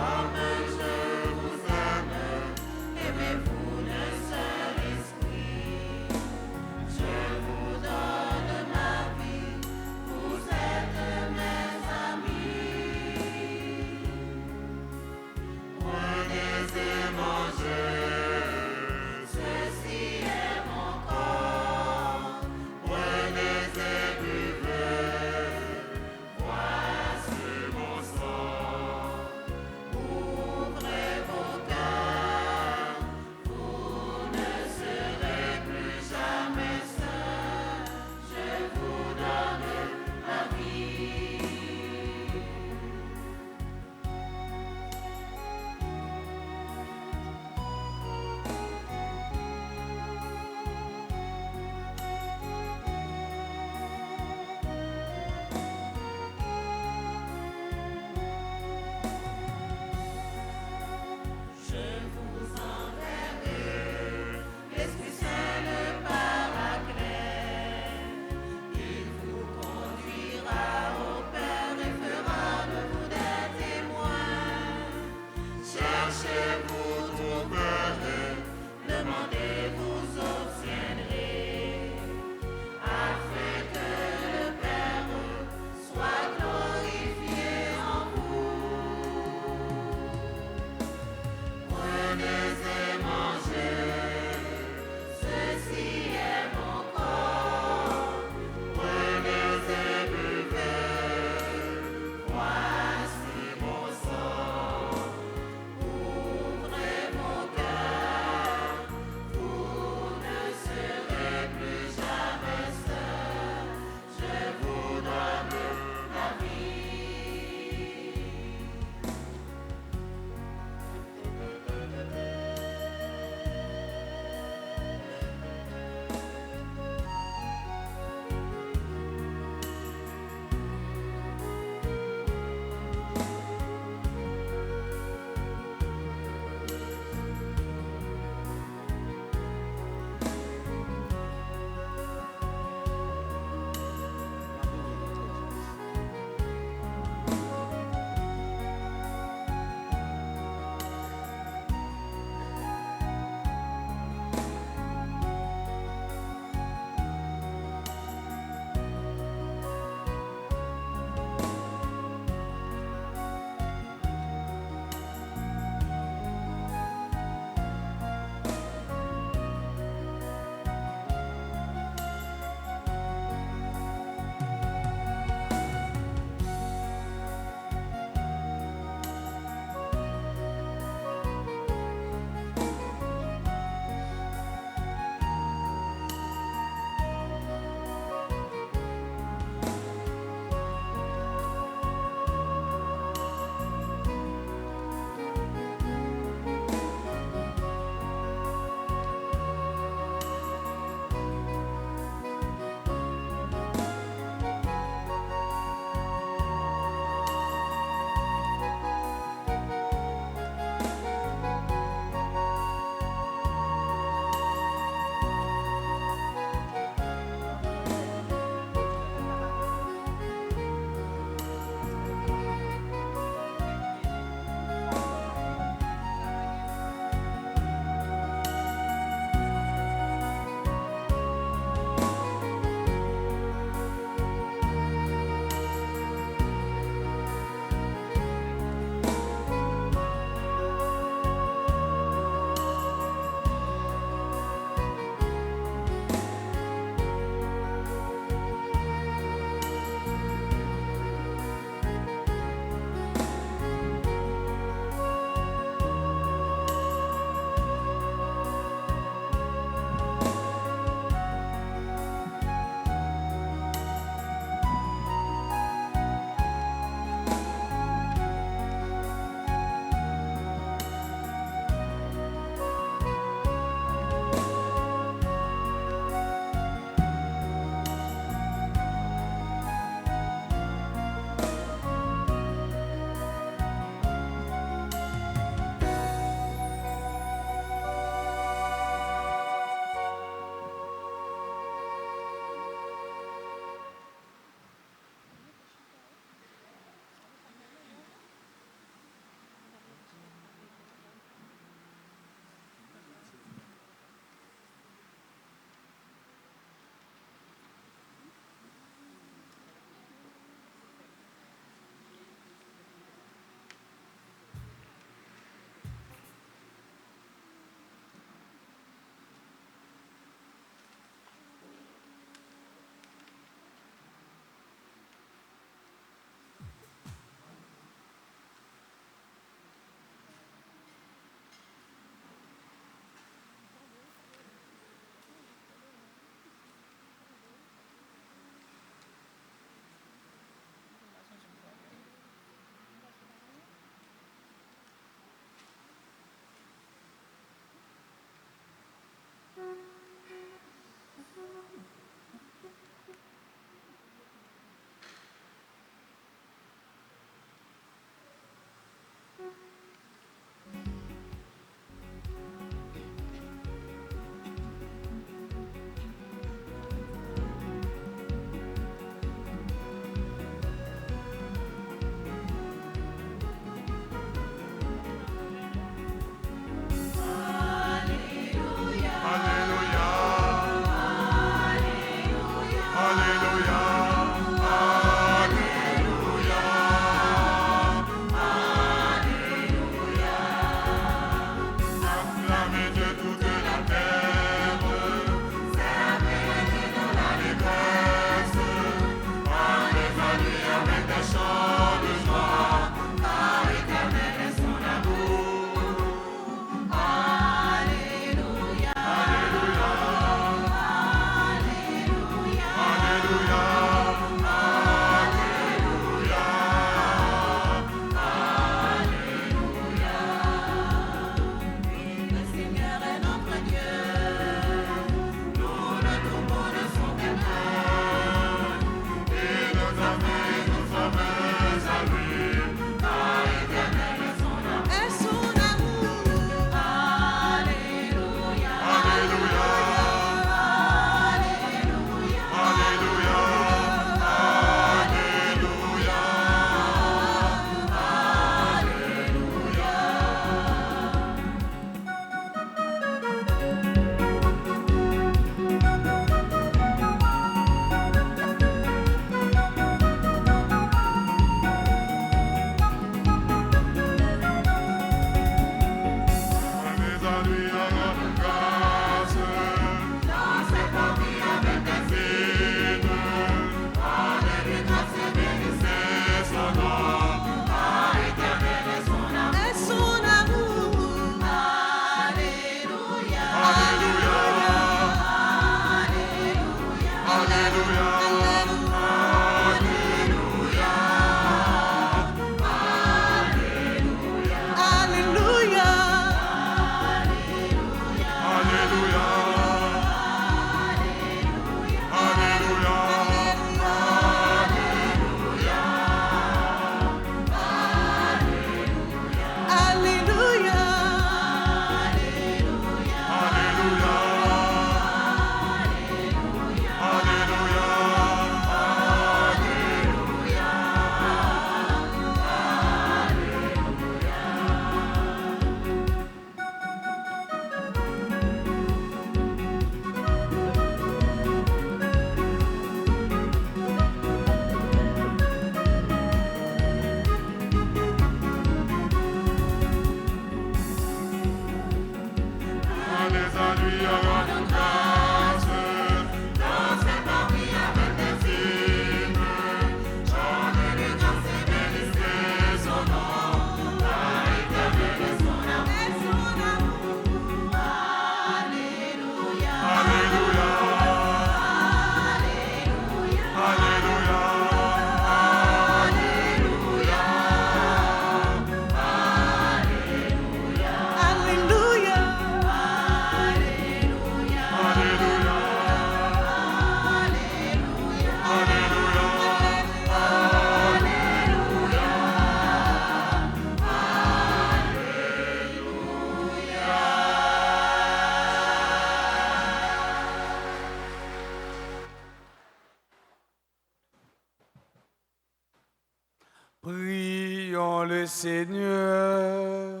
Prions le Seigneur.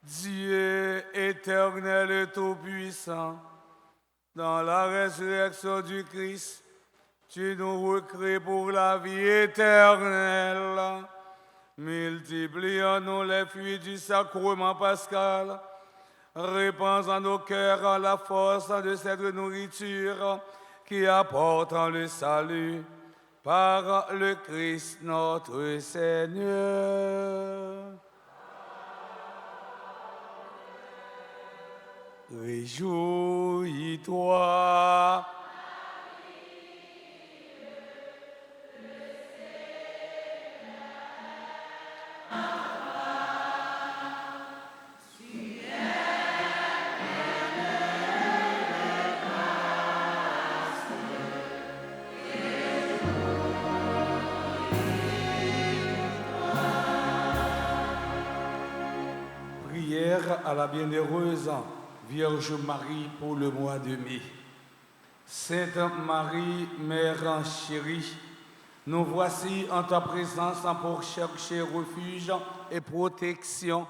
Dieu éternel et tout-puissant, dans la résurrection du Christ, tu nous recrées pour la vie éternelle. Multiplie en nous les fruits du sacrement pascal. Répands en nos cœurs la force de cette nourriture qui apporte le salut par le Christ notre Seigneur. Réjouis-toi. Prière à la bienheureuse Vierge Marie pour le mois de mai. Sainte Marie, Mère chérie, nous voici en ta présence pour chercher refuge et protection.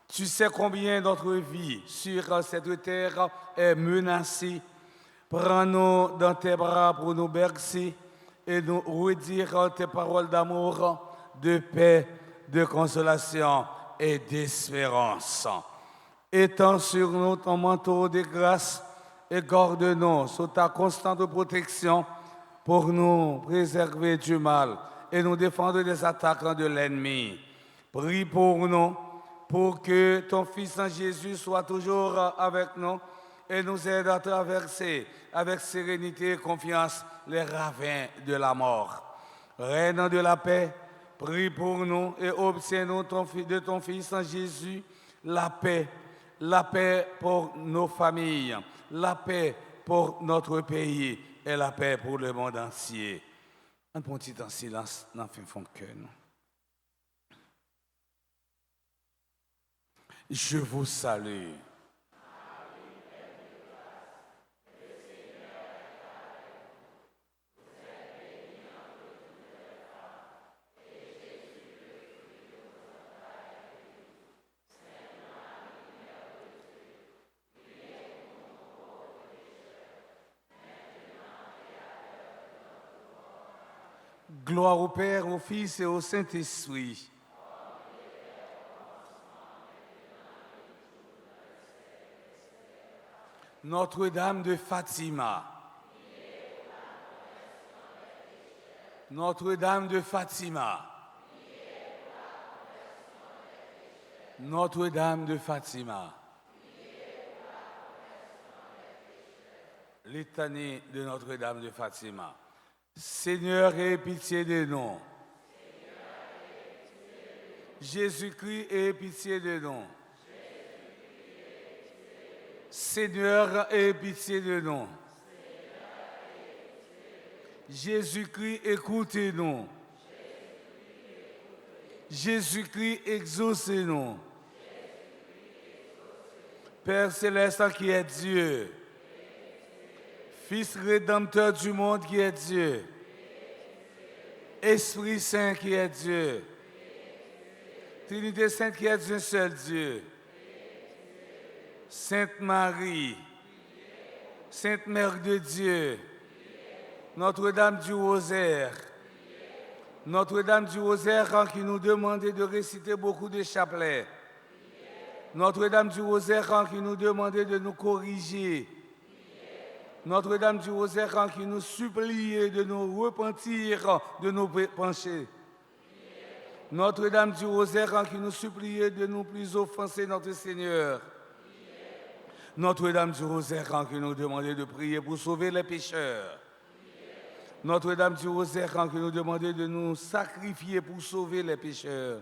Tu sais combien notre vie sur cette terre est menacée. Prends-nous dans tes bras pour nous bercer et nous redire tes paroles d'amour, de paix, de consolation et d'espérance. Étends sur nous ton manteau de grâce et garde-nous sous ta constante protection pour nous préserver du mal et nous défendre des attaques de l'ennemi. Prie pour nous, pour que ton Fils Jésus soit toujours avec nous et nous aide à traverser avec sérénité et confiance les ravins de la mort. Reine de la paix, prie pour nous et obtiens-nous de ton Fils Jésus la paix pour nos familles, la paix pour notre pays et la paix pour le monde entier. Un petit temps en silence dans le fond de cœur. Je vous salue. Gloire au Père, au Fils et au Saint-Esprit. Notre-Dame de Fatima. Notre-Dame de Fatima. Notre-Dame de Fatima. Litanie de Notre-Dame de Fatima. Seigneur, aie pitié de nous. Jésus-Christ, aie pitié de nous. Seigneur, aie pitié de nous. Jésus-Christ, écoutez-nous. Jésus-Christ, exaucez-nous. Père céleste qui est Dieu, Fils rédempteur du monde qui est Dieu, Esprit Saint qui est Dieu, Trinité Sainte qui est un seul Dieu, Sainte Marie, Sainte Mère de Dieu, Notre-Dame du Rosaire, Notre-Dame du Rosaire qui nous demandait de réciter beaucoup de chapelets, Notre-Dame du Rosaire qui nous demandait de nous corriger, Notre-Dame du Rosaire qui nous suppliait de nous repentir de nos péchés. Notre-Dame du Rosaire qui nous suppliait de nous plus offenser notre Seigneur. Notre-Dame du Rosaire qui nous demandait de prier pour sauver les pécheurs. Notre-Dame du Rosaire qui nous demandait de nous sacrifier pour sauver les pécheurs.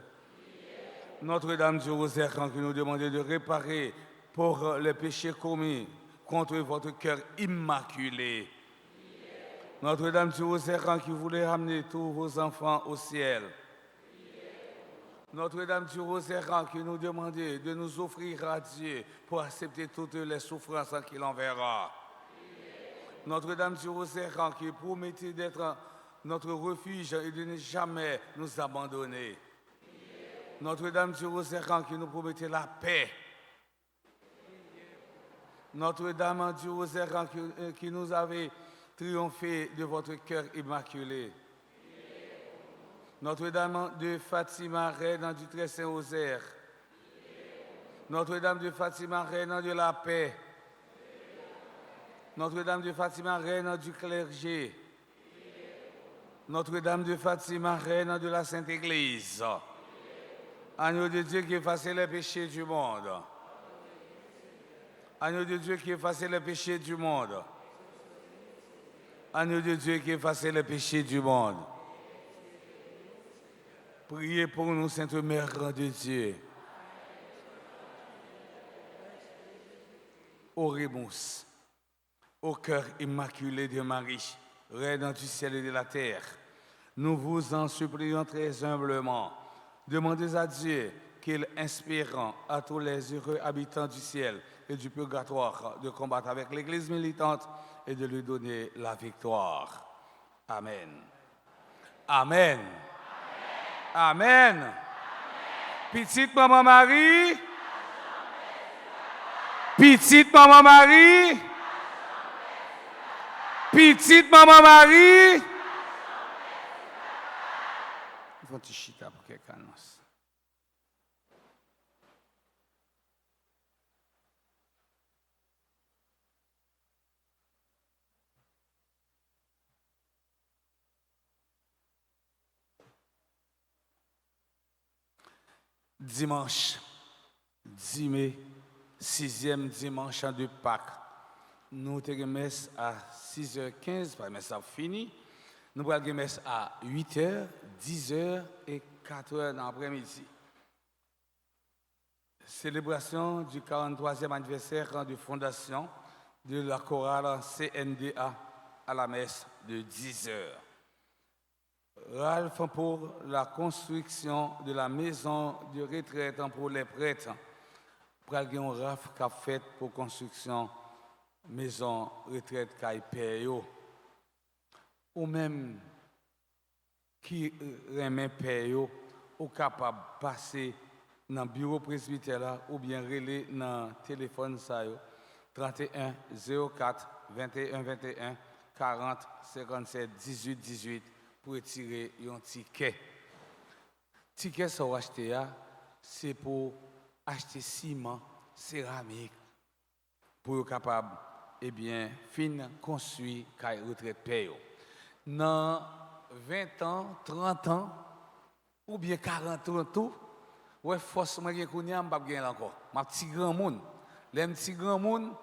Notre-Dame du Rosaire qui nous demandait de réparer pour les péchés commis contre votre cœur immaculé. Notre-Dame du Rosaire qui voulait ramener tous vos enfants au ciel. Notre-Dame du Rosaire qui nous demandait de nous offrir à Dieu pour accepter toutes les souffrances qu'il enverra. Notre-Dame du Rosaire qui promettait d'être notre refuge et de ne jamais nous abandonner. Notre-Dame du Rosaire qui nous promettait la paix. Notre-Dame du Rosaire qui nous avait triomphé de votre cœur immaculé. Notre-Dame de Fatima, reine du très saint Rosaire. Notre-Dame de Fatima, reine de la paix. Notre-Dame de Fatima, reine du clergé. Notre-Dame de Fatima, reine de la Sainte Église. Agneau de Dieu qui efface les péchés du monde. Agneau de Dieu qui efface les péchés du monde. Agneau de Dieu qui efface les péchés du monde. Priez pour nous, Sainte Mère de Dieu. Oremus, au cœur immaculé de Marie, Reine du ciel et de la terre, nous vous en supplions très humblement. Demandez à Dieu qu'il inspire à tous les heureux habitants du ciel et du purgatoire de combattre avec l'Église militante et de lui donner la victoire. Amen. Amen. Amen. Petite maman Marie. Petite maman Marie. Petite maman Marie. Il faut te chita pour quelques annonces. Dimanche 10 mai, 6e dimanche de Pâques. Nous avons messe à 6h15, parce que ça fini. Nous avons messe à 8h, 10h et 4h dans l'après-midi. Célébration du 43e anniversaire de fondation de la chorale CNDA à la messe de 10h. Ralph pour la construction de la maison de retraite pour les prêtres. Pour un Ralph qui a fait pour construction maison retraite Kaipeyo. Ou même qui remet Peyo, ou capable de passer dans le bureau presbytère ou bien relais dans le téléphone 31 04 21 21 40 57 18 18 pour retirer un ticket. Ticket que vous achetez, c'est pour acheter ciment, céramique, pour être capable fin construire une retraite payo. Dans 20 ans, 30 ans, ou bien 40 ans, tout, ouais, forcément, je ne vais pas gagner encore. Ma petit grand monde, les petits grand monde, il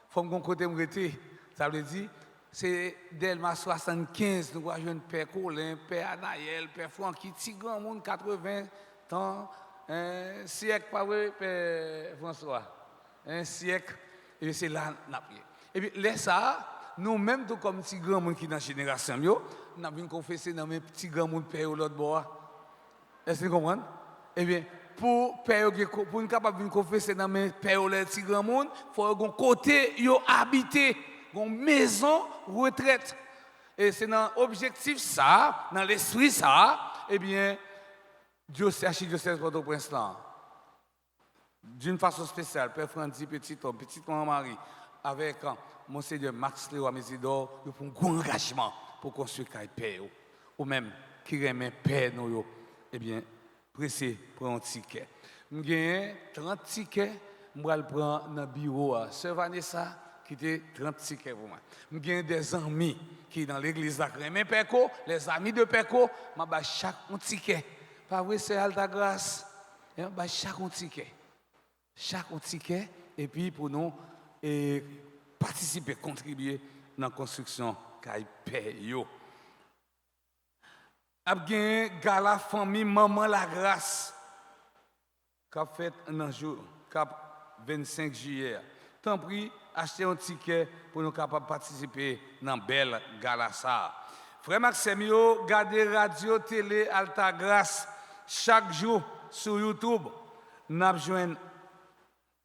faut que je côté me rete. Ça veut dire, c'est Delma 75, nous avons un père Colin, père Anaël, père Francky, petit grand monde, 80 ans, un siècle, pas vrai, père François, un siècle, et c'est là, et puis, laisse ça. Nous-mêmes, tout comme petit grand monde qui est dans la génération, nous avons confessé dans mes petits grands monde père ou l'autre bois. Est-ce que vous comprenez? Eh bien, pour nous capable de confesser dans mes pères ou les petits grands monde, il faut un côté habiter, une maison retraite. Et c'est dans l'objectif ça, dans l'esprit ça, eh bien, Diocèse Port-au-Prince là, d'une façon spéciale, Père Frandy, petit homme, petite maman Marie, avec Monseigneur Max Léo Amésidor, ils font un grand engagement pour construire un père. Ou même, qui remet père, eh bien, pressé pour un ticket. J'ai 30 tickets, je vais le prendre dans le bureau. Sœur Vanessa, qui était 30 tickets pour moi. J'ai des amis qui sont dans l'église qui remet Péco, les amis de Péco, je vais chaque ticket. Pas vrai, c'est Alta Grâce. Je vais chaque ticket. Chaque ticket, et puis pour nous, participer, contribuer dans la construction qu'il paye. Abgen gala famille maman la grâce qu'a fait un jour cap 25 juillet. Tant pis acheter un ticket pour nous capables participer dans belle gala ça. Frère Maxime yo garder radio télé Alta Grâce chaque jour sur YouTube. N'a joindre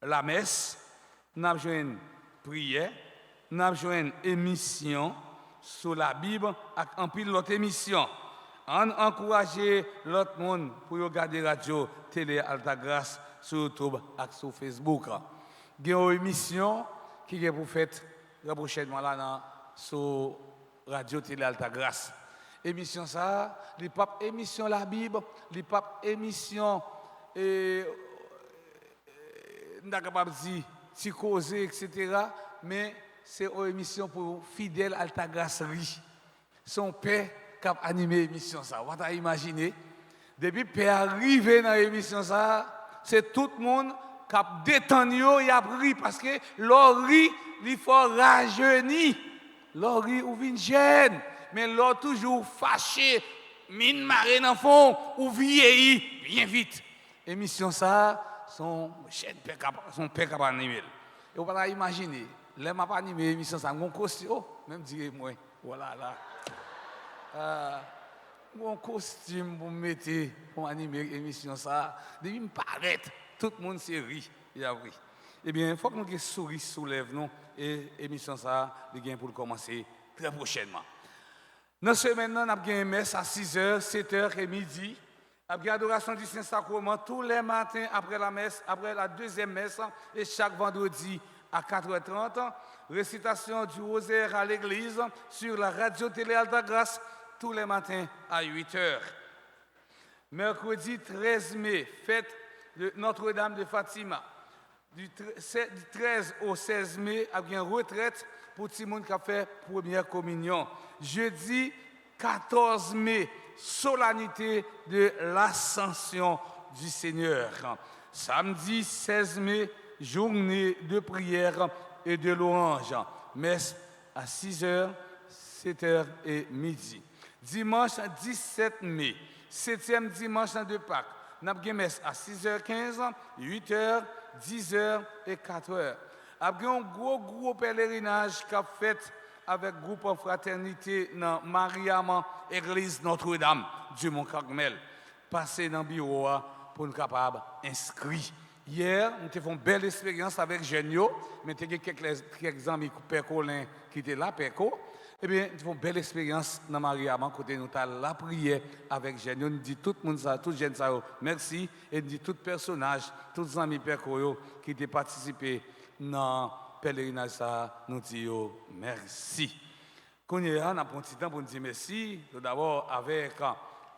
la messe, n'a joindre prière, n'a joindre émission, sur la Bible et en pile l'autre émission. On encourage l'autre monde pour regarder radio, télé Altagrace sur YouTube et sur Facebook. Il y a une émission qui est pour faire prochainement là sur radio télé Altagrace. Émission ça, les papes émission la Bible, les papes émission n'a capable dire psychosé etc. mais c'est une émission pour fidèle Altagracerie. Son père qui a animé l'émission ça. Vous avez imaginé depuis père arrivé dans l'émission ça, c'est tout le monde qui a détendu et a pris parce que l'ori il faut rajeunir. L'ori ou vient jeune, mais l'or toujours fâché, mine marée dans le fond ou vieilli bien vite. Émission ça, son père qui a animé. Et vous pouvez imaginer, les m'a pas animé l'émission ça, mon costume, même direz-moi, voilà là. Mon costume pour mettre pour animer l'émission ça, depuis me paraître, tout le monde s'est ri, il a ri. Eh bien, il faut que nous sourions soulève nous et l'émission ça, il vient pour commencer très prochainement. Dans ce semaine, nous avons une messe à 6h, 7h et midi. Nous avons adoration du Saint-Sacrement tous les matins après la messe, après la deuxième messe et chaque vendredi à 4h30. Récitation du rosaire à l'église sur la radio télé Altagrace tous les matins à 8h. Mercredi 13 mai, fête de Notre-Dame de Fatima. Du 13 au 16 mai, il y a une retraite pour tout le monde qui a fait première communion. Jeudi 14 mai, solennité de l'Ascension du Seigneur. Samedi 16 mai, journée de prière et de louange. Messe à 6h, 7h et midi. Dimanche 17 mai, 7e dimanche de Pâques. Nous avons une messe à 6h15, 8h, 10h et 4h. Après un gros pèlerinage qu'a fait avec le groupe en fraternité dans Mariam, église Notre-Dame du Mont-Carmel. Passé dans le bureau pour nous capables d'inscrire. Hier, nous avons fait une belle expérience avec Genio, mais nous avons quelques amis Père Colin qui étaient là, Péco. Eh bien, nous avons une belle expérience dans Mariam, côté nous avons la prière avec Genio. Nous disons tout le monde, tout le gens, merci. Et nous disons tout personnage, tous les amis Péco qui ont participé dans le pèlerinage, nous disons merci. Quand nous avons un petit temps pour nous dire merci, tout d'abord avec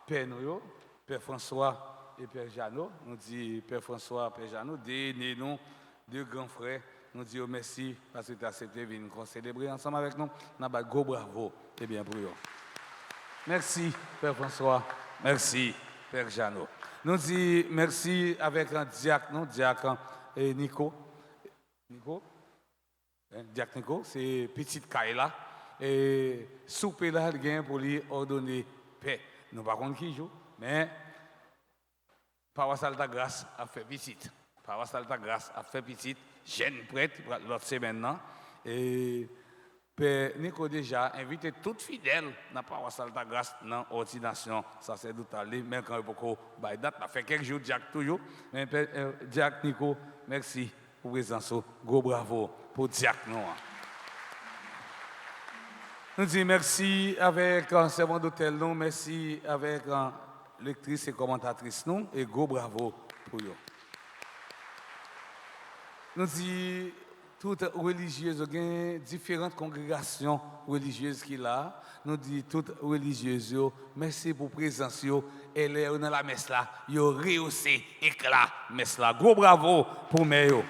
Père Noyo, Père François et Père Jeannot. Nous disons Père François, Père Jeannot, deux grands frères. Nous disons merci parce que tu as accepté de venir célébrer ensemble avec nous. Nous avons un gros bravo. Et bien pour eux. Merci, Père François. Merci, Père Jeannot. Nous disons merci avec un diacre et Nico. Diacre Nico, c'est petite Kaila. Et souper là, il vient pour lui ordonner paix. Nous ne savons pas qui joue, mais Paroisse Altagrace a fait visite. Paroisse Altagrace a fait visite. Jeune prêtre, l'autre semaine maintenant. Et Père Nico déjà invité toutes fidèles dans la Paroisse Altagrace dans l'ordination sacerdotale. Même quand il y a beaucoup de date, ça fait quelques jours, Jacques toujours. Mais Père Jacques Nico, merci pour la présence. Gros bravo pour Jacques Noir. Nous disons merci avec un servant d'hôtel, nous, merci avec lectrice et commentatrice, nous, et gros bravo pour eux. Nous disons toutes religieuses, différentes congrégations religieuses qu'il a. Nous disons toutes religieuses, merci pour la présence, et là, dans la messe là, ils ont rehaussé, éclat, messe là. Gros bravo pour nous.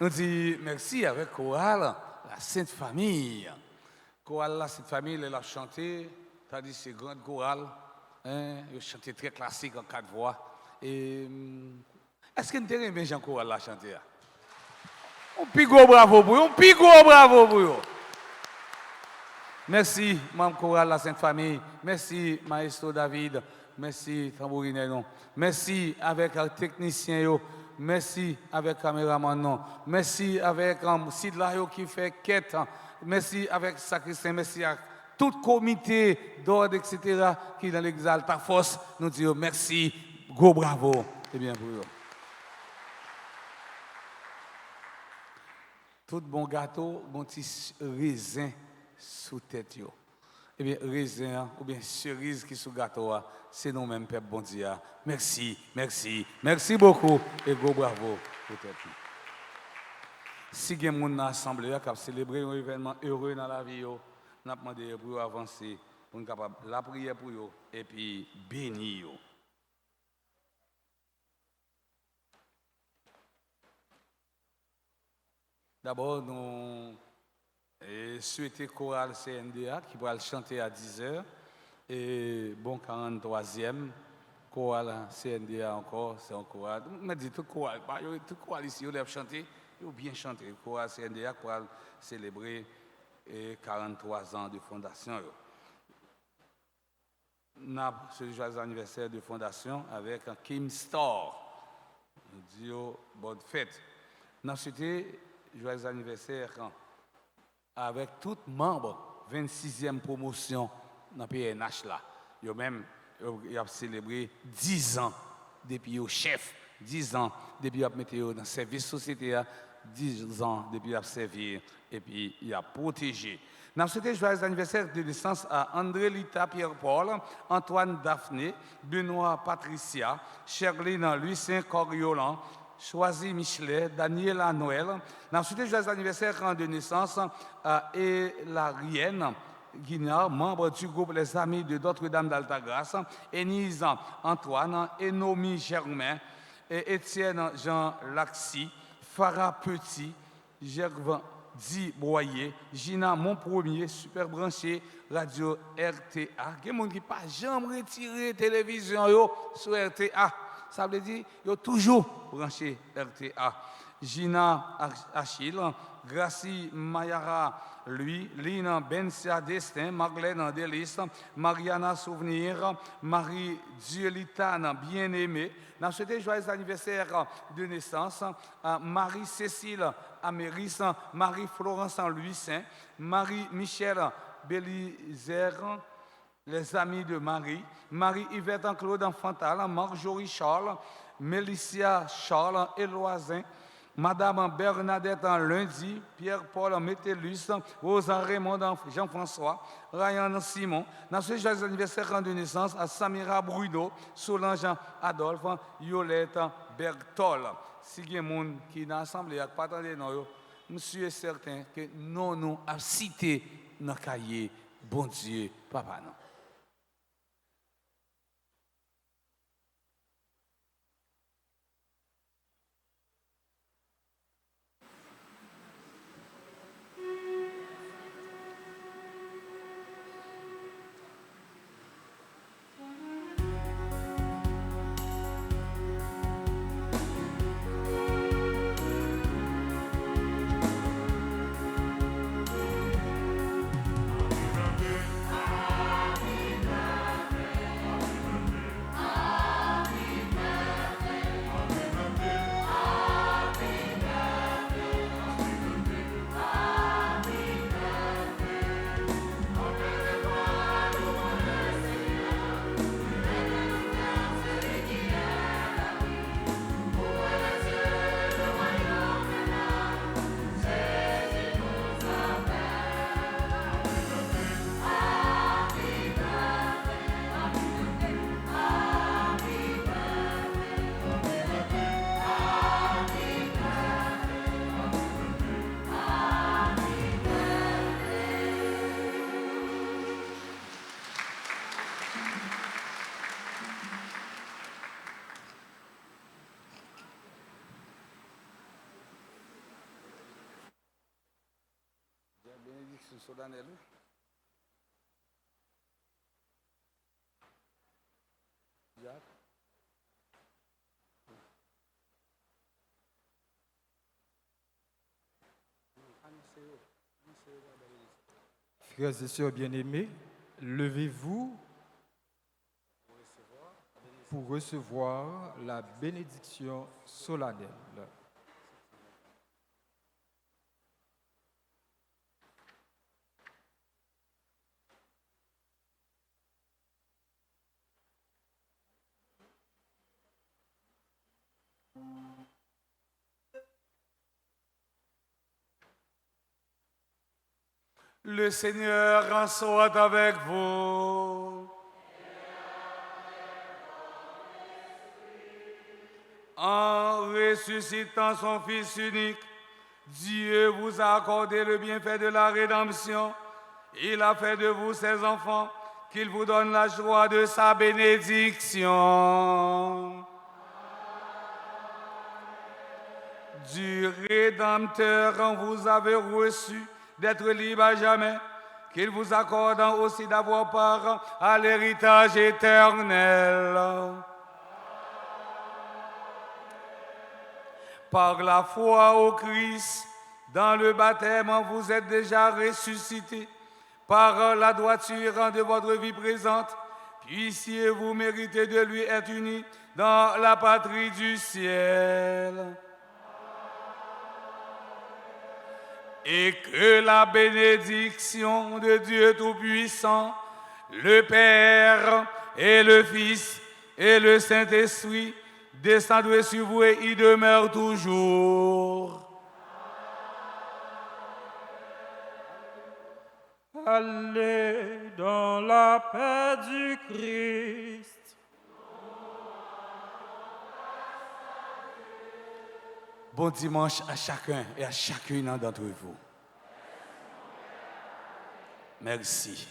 Nous disons merci avec chorale. La Sainte Famille. Chorale, la Sainte Famille, elle a chanté, c'est-à-dire c'est grande chorale. Elle a chanté très classique en 4 voix. Et est-ce que vous avez bien Jean Chorale la chanter? Un plus gros bravo pour vous, Merci, Mme Chorale, la Sainte Famille. Merci, Maestro David. Merci, Tambourinello. Merci avec le technicien. Merci avec le caméraman. Merci avec Sidla qui fait quête. Merci avec Sacristain. Merci à tout comité d'ordre, etc. qui est dans l'église Altafosse. Nous disons merci, gros bravo. Et bien pour eux. tout bon gâteau, bon petit raisin sous tête yo. Eh bien, raisin ou bien cerise qui sous gâteau, c'est nous-mêmes, Père bon Dieu. Merci, merci, merci beaucoup et gros bravo pour tête. Si il y a des gens dans l'Assemblée qui ont célébré un événement heureux dans la vie, nous avons demandé pour avancer, pour nous capable la prière pour eux et puis bénir. D'abord, nous souhaitons chorale CNDA qui va chanter à 10h. Et bon 43e, chorale CNDA encore, c'est un chorale. Je me dis tout chorale, tout chorale ici, on lève chanter, ils ont bien chanté. Chorale CNDA qui va célébrer 43 ans de fondation. Nous avons ce joyeux anniversaire de fondation avec un Kim Store. Nous disons bonne fête. Nous avons souhaité joyeux anniversaire avec tous les membres 26e promotion dans le PNH là. Ils ont célébré 10 ans depuis au chef, 10 ans depuis qu'ils ont mis dans le service société, 10 ans depuis qu'ils ont servi et puis ils ont protégé. Nous avons souhaité joyeux anniversaire de naissance à André Lita Pierre-Paul, Antoine Daphné, Benoît Patricia, Sherline Lucien Coriolan, Choisi Michelet, Daniela Noël. Nous avons souhaité joyeux anniversaire de naissance à Elarienne Guinard, membre du groupe Les Amis de Notre-Dame d'Altagrace, Énise Antoine, Enomi Germain, et Étienne Jean Laxi, Farah Petit, Gervin Di Boyer, Gina Monpremier, super branché, radio RTA. Il y a des gens qui n'ont pas jamais retiré la télévision sur RTA. Ça veut dire qu'ils ont toujours branché RTA. Gina Achille, Gracie Mayara, lui, Lina Bencia Destin, Marlène Delis, Mariana Souvenir, Marie Dielitane Bien-Aimée. Nous avons souhaité joyeux anniversaire de naissance à Marie-Cécile Améris, Marie-Florence Louis-Saint, Marie-Michel Bélisère, les amis de Marie, Marie-Yvette Claude Enfantal, Marjorie Charles, Mélicia Charles Éloisin, Madame Bernadette en lundi, Pierre-Paul Métellus, Rosa Raymond Jean-François, Ryan Simon. Dans ce joyeux anniversaire de naissance à Samira Bruno, Solange Adolphe, Yolette Bertol. Si il y a des gens qui sont dans l'Assemblée, qui pas attendre nous, monsieur est certain que nous avons cité dans le cahier, bon Dieu, papa non. Bénédiction solennelle. Jacques. Frères et sœurs bien-aimés, levez-vous pour recevoir la bénédiction solennelle. Le Seigneur soit avec vous. En ressuscitant son Fils unique, Dieu vous a accordé le bienfait de la rédemption. Il a fait de vous ses enfants, qu'il vous donne la joie de sa bénédiction. Du Rédempteur, vous avez reçu d'être libre à jamais, qu'il vous accorde aussi d'avoir part à l'héritage éternel. Par la foi au Christ, dans le baptême, vous êtes déjà ressuscités. Par la droiture de votre vie présente, puissiez-vous mériter de lui être unis dans la patrie du ciel. Et que la bénédiction de Dieu Tout-Puissant, le Père et le Fils et le Saint-Esprit descendent sur vous et y demeurent toujours. Allez dans la paix du Christ. Bon dimanche à chacun et à chacune d'entre vous. Merci.